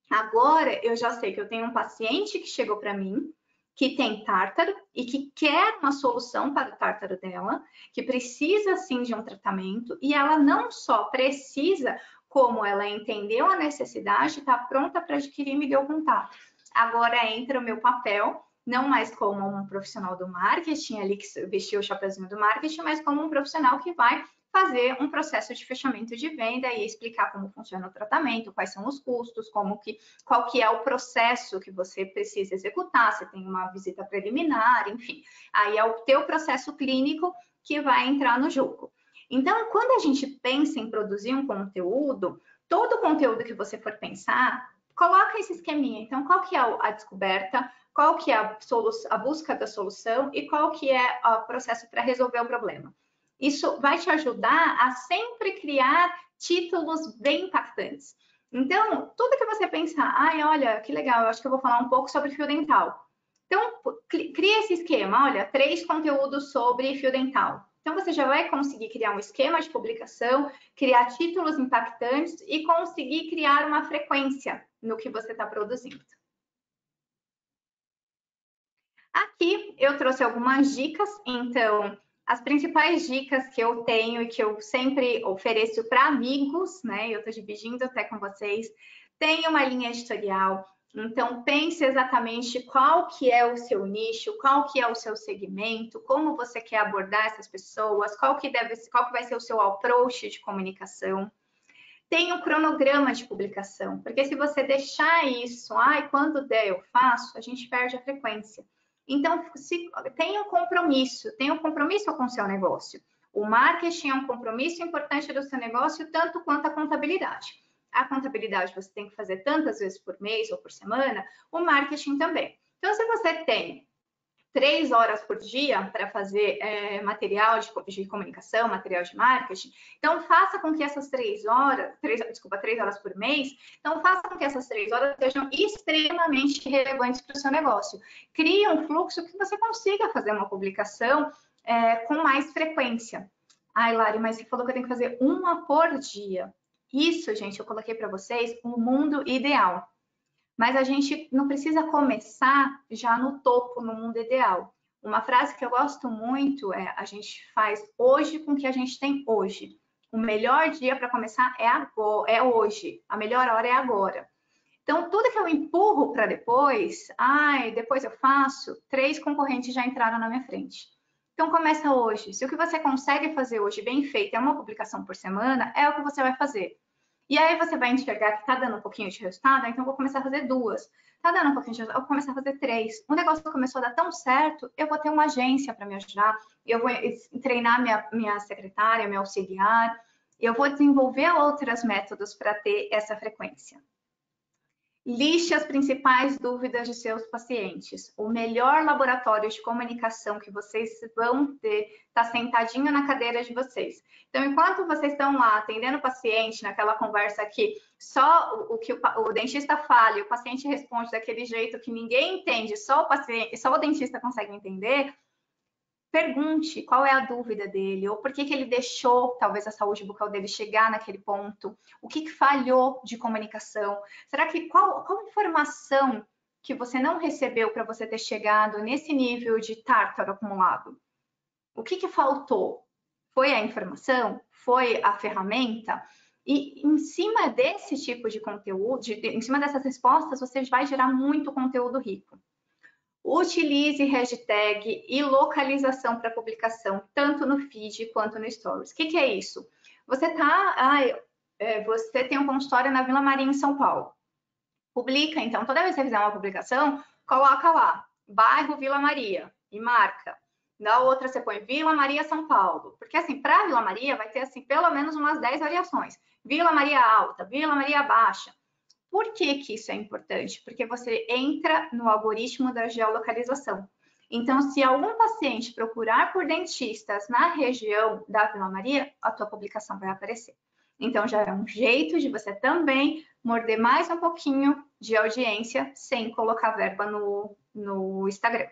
Agora, eu já sei que eu tenho um paciente que chegou para mim, que tem tártaro e que quer uma solução para o tártaro dela, que precisa sim de um tratamento, e ela não só precisa, como ela entendeu a necessidade, está pronta para adquirir e me deu contato. Agora entra o meu papel, não mais como um profissional do marketing, ali que vestiu o chapeuzinho do marketing, mas como um profissional que vai fazer um processo de fechamento de venda e explicar como funciona o tratamento, quais são os custos, qual que é o processo que você precisa executar, se tem uma visita preliminar, enfim. Aí é o teu processo clínico que vai entrar no jogo. Então, quando a gente pensa em produzir um conteúdo, todo conteúdo que você for pensar, coloca esse esqueminha. Então, qual que é a descoberta, qual que é a busca da solução e qual que é o processo para resolver o problema. Isso vai te ajudar a sempre criar títulos bem impactantes. Então, tudo que você pensar, olha, que legal, eu acho que eu vou falar um pouco sobre fio dental. Então, cria esse esquema, olha, 3 conteúdos sobre fio dental. Então, você já vai conseguir criar um esquema de publicação, criar títulos impactantes e conseguir criar uma frequência no que você está produzindo. Aqui eu trouxe algumas dicas, então, as principais dicas que eu tenho e que eu sempre ofereço para amigos, né? Eu estou dividindo até com vocês. Tenha uma linha editorial. Então, pense exatamente qual que é o seu nicho, qual que é o seu segmento, como você quer abordar essas pessoas, qual que vai ser o seu approach de comunicação. Tenha um cronograma de publicação, porque se você deixar isso, quando der eu faço, a gente perde a frequência. Então, tenha um compromisso com o seu negócio. O marketing é um compromisso importante do seu negócio, tanto quanto a contabilidade. A contabilidade você tem que fazer tantas vezes por mês ou por semana, o marketing também. Então, se você tem 3 horas por dia para fazer material de comunicação, material de marketing, então faça com que essas 3 horas por mês, então faça com que essas 3 horas sejam extremamente relevantes para o seu negócio. Crie um fluxo que você consiga fazer uma publicação com mais frequência. Ai, Lari, mas você falou que eu tenho que fazer uma por dia. Isso, gente, eu coloquei para vocês um mundo ideal. Mas a gente não precisa começar já no topo, no mundo ideal. Uma frase que eu gosto muito é: a gente faz hoje com o que a gente tem hoje. O melhor dia para começar é hoje. A melhor hora é agora. Então, tudo que eu empurro para depois, depois eu faço, 3 concorrentes já entraram na minha frente. Então, começa hoje. Se o que você consegue fazer hoje bem feito é uma publicação por semana, é o que você vai fazer. E aí você vai enxergar que está dando um pouquinho de resultado, então eu vou começar a fazer 2. Está dando um pouquinho de resultado, eu vou começar a fazer 3. O negócio começou a dar tão certo, eu vou ter uma agência para me ajudar, eu vou treinar minha secretária, meu auxiliar, eu vou desenvolver outros métodos para ter essa frequência. Liste as principais dúvidas de seus pacientes. O melhor laboratório de comunicação que vocês vão ter está sentadinho na cadeira de vocês. Então, enquanto vocês estão lá atendendo o paciente, naquela conversa que só o que o dentista fala e o paciente responde daquele jeito que ninguém entende, só o dentista consegue entender, pergunte qual é a dúvida dele, ou por que ele deixou, talvez, a saúde bucal dele chegar naquele ponto, o que falhou de comunicação, será que qual informação que você não recebeu para você ter chegado nesse nível de tártaro acumulado? O que faltou? Foi a informação? Foi a ferramenta? E em cima desse tipo de conteúdo, em cima dessas respostas, você vai gerar muito conteúdo rico. Utilize hashtag e localização para publicação, tanto no feed quanto no stories. O que é isso? Você tem um consultório na Vila Maria, em São Paulo. Publica, então, toda vez que você fizer uma publicação, coloca lá, bairro Vila Maria, e marca. Na outra, você põe Vila Maria, São Paulo. Porque, assim, para Vila Maria, vai ter, assim, pelo menos umas 10 variações. Vila Maria Alta, Vila Maria Baixa. Por que isso é importante? Porque você entra no algoritmo da geolocalização. Então, se algum paciente procurar por dentistas na região da Vila Maria, a tua publicação vai aparecer. Então, já é um jeito de você também morder mais um pouquinho de audiência sem colocar verba no Instagram.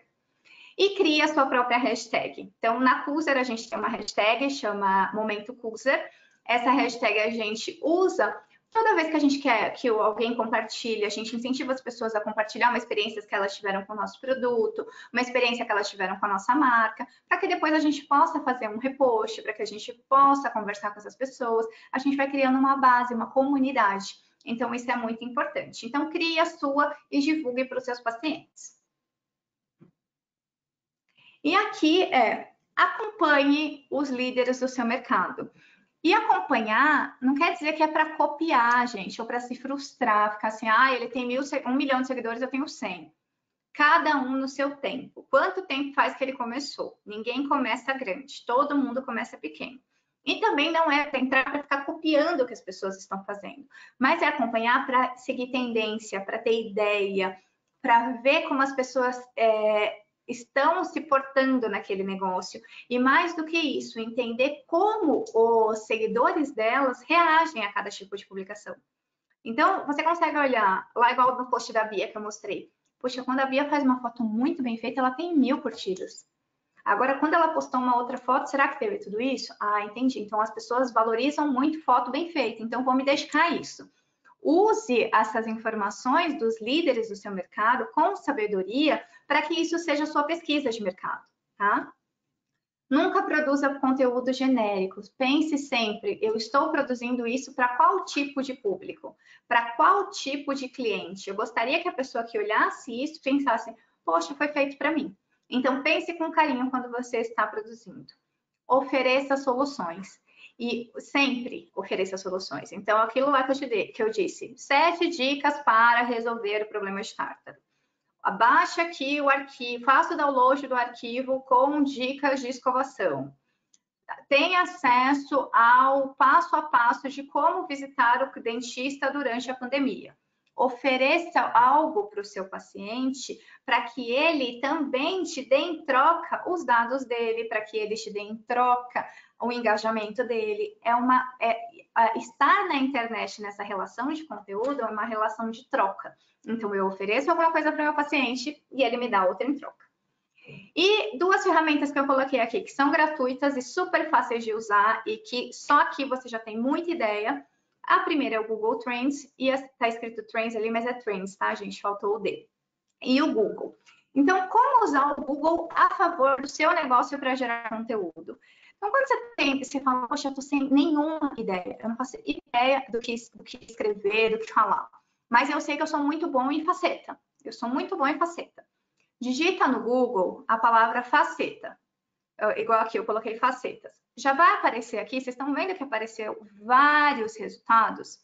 E cria a sua própria hashtag. Então, na Coozer, a gente tem uma hashtag, chama Momento Coozer. Essa hashtag a gente usa toda vez que a gente quer que alguém compartilhe, a gente incentiva as pessoas a compartilhar uma experiência que elas tiveram com o nosso produto, uma experiência que elas tiveram com a nossa marca, para que depois a gente possa fazer um repost, para que a gente possa conversar com essas pessoas. A gente vai criando uma base, uma comunidade. Então, isso é muito importante. Então, crie a sua e divulgue para os seus pacientes. E aqui acompanhe os líderes do seu mercado. E acompanhar não quer dizer que é para copiar, gente, ou para se frustrar, ficar assim, ele tem 1 milhão de seguidores, eu tenho 100. Cada um no seu tempo. Quanto tempo faz que ele começou? Ninguém começa grande, todo mundo começa pequeno. E também não é para entrar para ficar copiando o que as pessoas estão fazendo, mas é acompanhar para seguir tendência, para ter ideia, para ver como as pessoas estão se portando naquele negócio. E mais do que isso, entender como os seguidores delas reagem a cada tipo de publicação. Então, você consegue olhar, lá igual no post da Bia que eu mostrei. Poxa, quando a Bia faz uma foto muito bem feita, ela tem 1000 curtidas. Agora, quando ela postou uma outra foto, será que teve tudo isso? Entendi. Então, as pessoas valorizam muito foto bem feita. Então, vou me dedicar a isso. Use essas informações dos líderes do seu mercado com sabedoria para que isso seja sua pesquisa de mercado, tá? Nunca produza conteúdo genérico. Pense sempre, eu estou produzindo isso para qual tipo de público? Para qual tipo de cliente? Eu gostaria que a pessoa que olhasse isso pensasse, poxa, foi feito para mim. Então, pense com carinho quando você está produzindo. Ofereça soluções. E sempre ofereça soluções. Então, aquilo lá que eu disse, 7 dicas para resolver o problema de tártaro. Abaixa aqui o arquivo, faça o download do arquivo com dicas de escovação. Tem acesso ao passo a passo de como visitar o dentista durante a pandemia. Ofereça algo para o seu paciente para que ele também te dê em troca os dados dele, para que ele te dê em troca o engajamento dele. Estar na internet nessa relação de conteúdo é uma relação de troca. Então, eu ofereço alguma coisa para o meu paciente e ele me dá outra em troca. E 2 ferramentas que eu coloquei aqui, que são gratuitas e super fáceis de usar e que só aqui você já tem muita ideia. A primeira é o Google Trends, e está escrito Trends ali, mas é Trends, tá, gente? Faltou o D. E o Google. Então, como usar o Google a favor do seu negócio para gerar conteúdo? Então, quando você fala, poxa, eu estou sem nenhuma ideia, eu não faço ideia do que escrever, do que falar, mas eu sei que eu sou muito bom em faceta. Eu sou muito bom em faceta. Digita no Google a palavra faceta. Igual aqui, eu coloquei facetas. Já vai aparecer aqui, vocês estão vendo que apareceu vários resultados?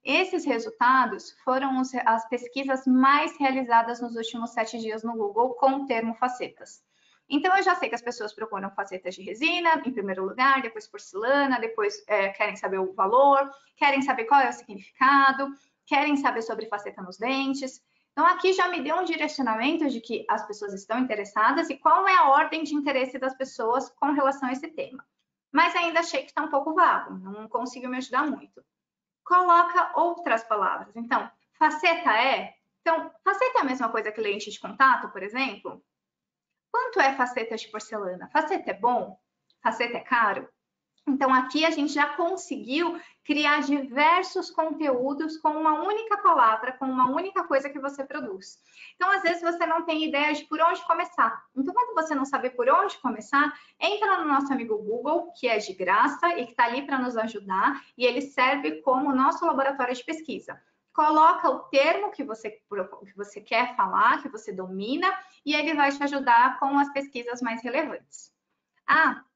Esses resultados foram as pesquisas mais realizadas nos últimos 7 dias no Google com o termo facetas. Então, eu já sei que as pessoas procuram facetas de resina, em primeiro lugar, depois porcelana, depois querem saber o valor, querem saber qual é o significado, querem saber sobre faceta nos dentes. Então, aqui já me deu um direcionamento de que as pessoas estão interessadas e qual é a ordem de interesse das pessoas com relação a esse tema. Mas ainda achei que está um pouco vago, não consigo me ajudar muito. Coloca outras palavras. Então, faceta é? Então, faceta é a mesma coisa que lente de contato, por exemplo? Quanto é faceta de porcelana? Faceta é bom? Faceta é caro? Então, aqui a gente já conseguiu criar diversos conteúdos com uma única palavra, com uma única coisa que você produz. Então, às vezes, você não tem ideia de por onde começar. Então, quando você não sabe por onde começar, entra no nosso amigo Google, que é de graça e que está ali para nos ajudar, e ele serve como nosso laboratório de pesquisa. Coloca o termo que você quer falar, que você domina, e ele vai te ajudar com as pesquisas mais relevantes.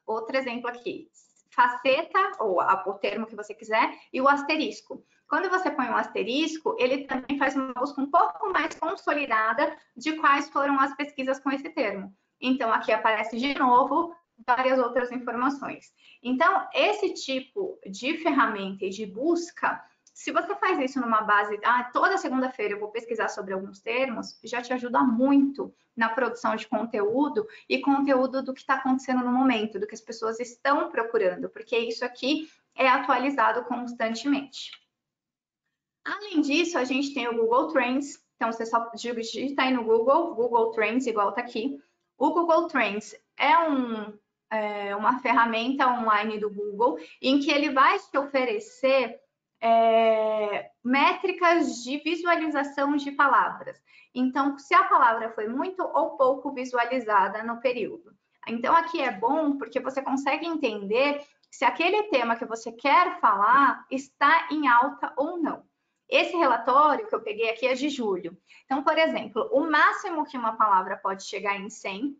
Outro exemplo aqui. Faceta, ou o termo que você quiser, e o asterisco. Quando você põe um asterisco, ele também faz uma busca um pouco mais consolidada de quais foram as pesquisas com esse termo. Então, aqui aparece de novo várias outras informações. Então, esse tipo de ferramenta e de busca, se você faz isso numa base, toda segunda-feira eu vou pesquisar sobre alguns termos, já te ajuda muito na produção de conteúdo e conteúdo do que está acontecendo no momento, do que as pessoas estão procurando, porque isso aqui é atualizado constantemente. Além disso, a gente tem o Google Trends, então você só digita aí no Google Trends, igual está aqui. O Google Trends é uma ferramenta online do Google em que ele vai te oferecer métricas de visualização de palavras. Então, se a palavra foi muito ou pouco visualizada no período. Então, aqui é bom porque você consegue entender se aquele tema que você quer falar está em alta ou não. Esse relatório que eu peguei aqui é de julho. Então, por exemplo, o máximo que uma palavra pode chegar em 100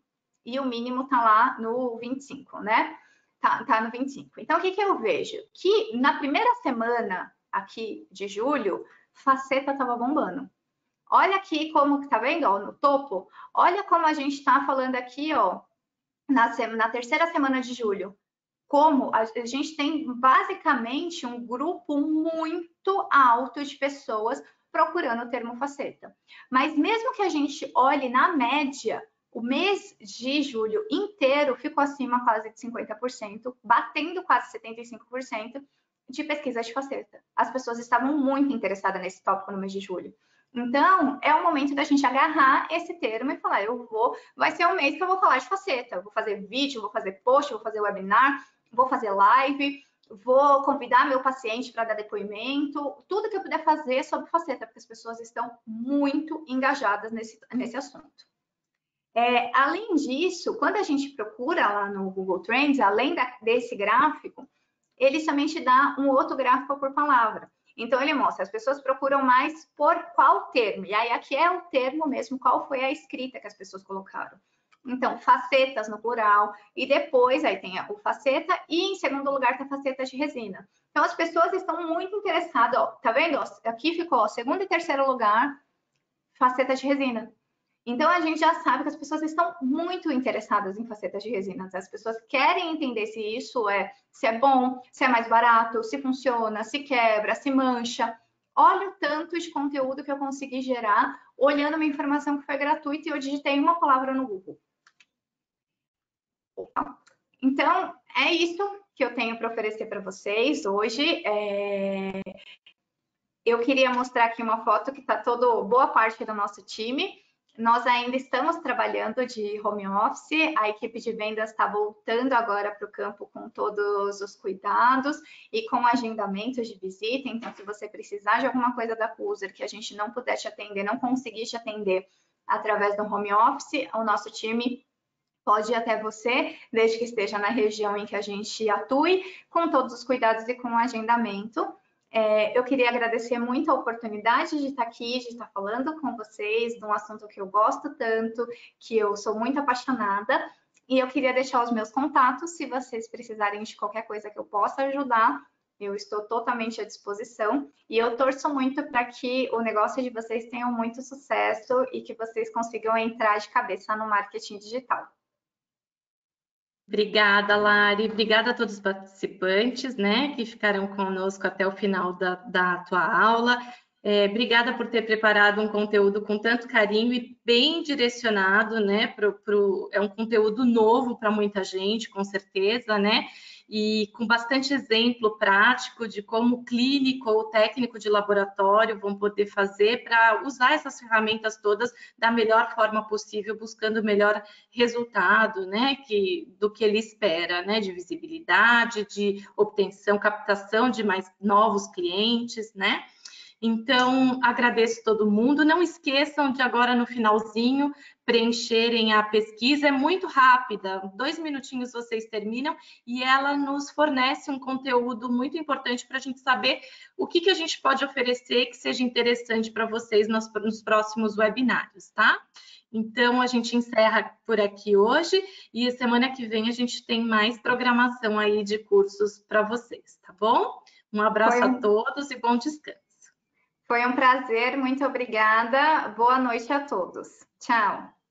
e o mínimo está lá no 25, né? Tá no 25. Então, o que eu vejo? Que na primeira semana aqui de julho, faceta estava bombando. Olha aqui como, tá vendo, ó, no topo? Olha como a gente está falando aqui, ó, na terceira semana de julho. Como a gente tem basicamente um grupo muito alto de pessoas procurando o termo faceta. Mas mesmo que a gente olhe na média, o mês de julho inteiro ficou acima quase de 50%, batendo quase 75% de pesquisa de faceta. As pessoas estavam muito interessadas nesse tópico no mês de julho. Então, é o momento da gente agarrar esse termo e falar, vai ser um mês que eu vou falar de faceta. Eu vou fazer vídeo, vou fazer post, vou fazer webinar, vou fazer live, vou convidar meu paciente para dar depoimento, tudo que eu puder fazer sobre faceta, porque as pessoas estão muito engajadas nesse assunto. Além disso, quando a gente procura lá no Google Trends, além desse gráfico, ele também te dá um outro gráfico por palavra. Então, ele mostra, as pessoas procuram mais por qual termo. E aí, aqui é o termo mesmo, qual foi a escrita que as pessoas colocaram. Então, facetas no plural. E depois, aí tem o faceta. E em segundo lugar, tem a faceta de resina. Então, as pessoas estão muito interessadas. Ó, tá vendo? Ó, aqui ficou ó, segundo e terceiro lugar, faceta de resina. Então, a gente já sabe que as pessoas estão muito interessadas em facetas de resina. As pessoas querem entender se é bom, se é mais barato, se funciona, se quebra, se mancha. Olha o tanto de conteúdo que eu consegui gerar olhando uma informação que foi gratuita e eu digitei uma palavra no Google. Então, é isso que eu tenho para oferecer para vocês hoje. Eu queria mostrar aqui uma foto que está boa parte do nosso time. Nós ainda estamos trabalhando de home office, a equipe de vendas está voltando agora para o campo com todos os cuidados e com agendamentos de visita. Então, se você precisar de alguma coisa da Cuser que a gente não puder te atender, não conseguir te atender através do home office, o nosso time pode ir até você, desde que esteja na região em que a gente atue, com todos os cuidados e com o agendamento. Eu queria agradecer muito a oportunidade de estar aqui, de estar falando com vocês de um assunto que eu gosto tanto, que eu sou muito apaixonada. E eu queria deixar os meus contatos, se vocês precisarem de qualquer coisa que eu possa ajudar, eu estou totalmente à disposição. E eu torço muito para que o negócio de vocês tenha muito sucesso e que vocês consigam entrar de cabeça no marketing digital. Obrigada, Lari. Obrigada a todos os participantes, né, que ficaram conosco até o final da tua aula. Obrigada por ter preparado um conteúdo com tanto carinho e bem direcionado, né, é um conteúdo novo para muita gente, com certeza, né, e com bastante exemplo prático de como o clínico ou técnico de laboratório vão poder fazer para usar essas ferramentas todas da melhor forma possível, buscando o melhor resultado, né, do que ele espera, né, de visibilidade, de obtenção, captação de mais novos clientes, né. Então, agradeço todo mundo. Não esqueçam de agora no finalzinho preencherem a pesquisa, é muito rápida, 2 minutinhos vocês terminam e ela nos fornece um conteúdo muito importante para a gente saber o que a gente pode oferecer que seja interessante para vocês nos próximos webinários, tá? Então, a gente encerra por aqui hoje e a semana que vem a gente tem mais programação aí de cursos para vocês, tá bom? Um abraço a todos e bom descanso. Foi um prazer, muito obrigada. Boa noite a todos. Tchau.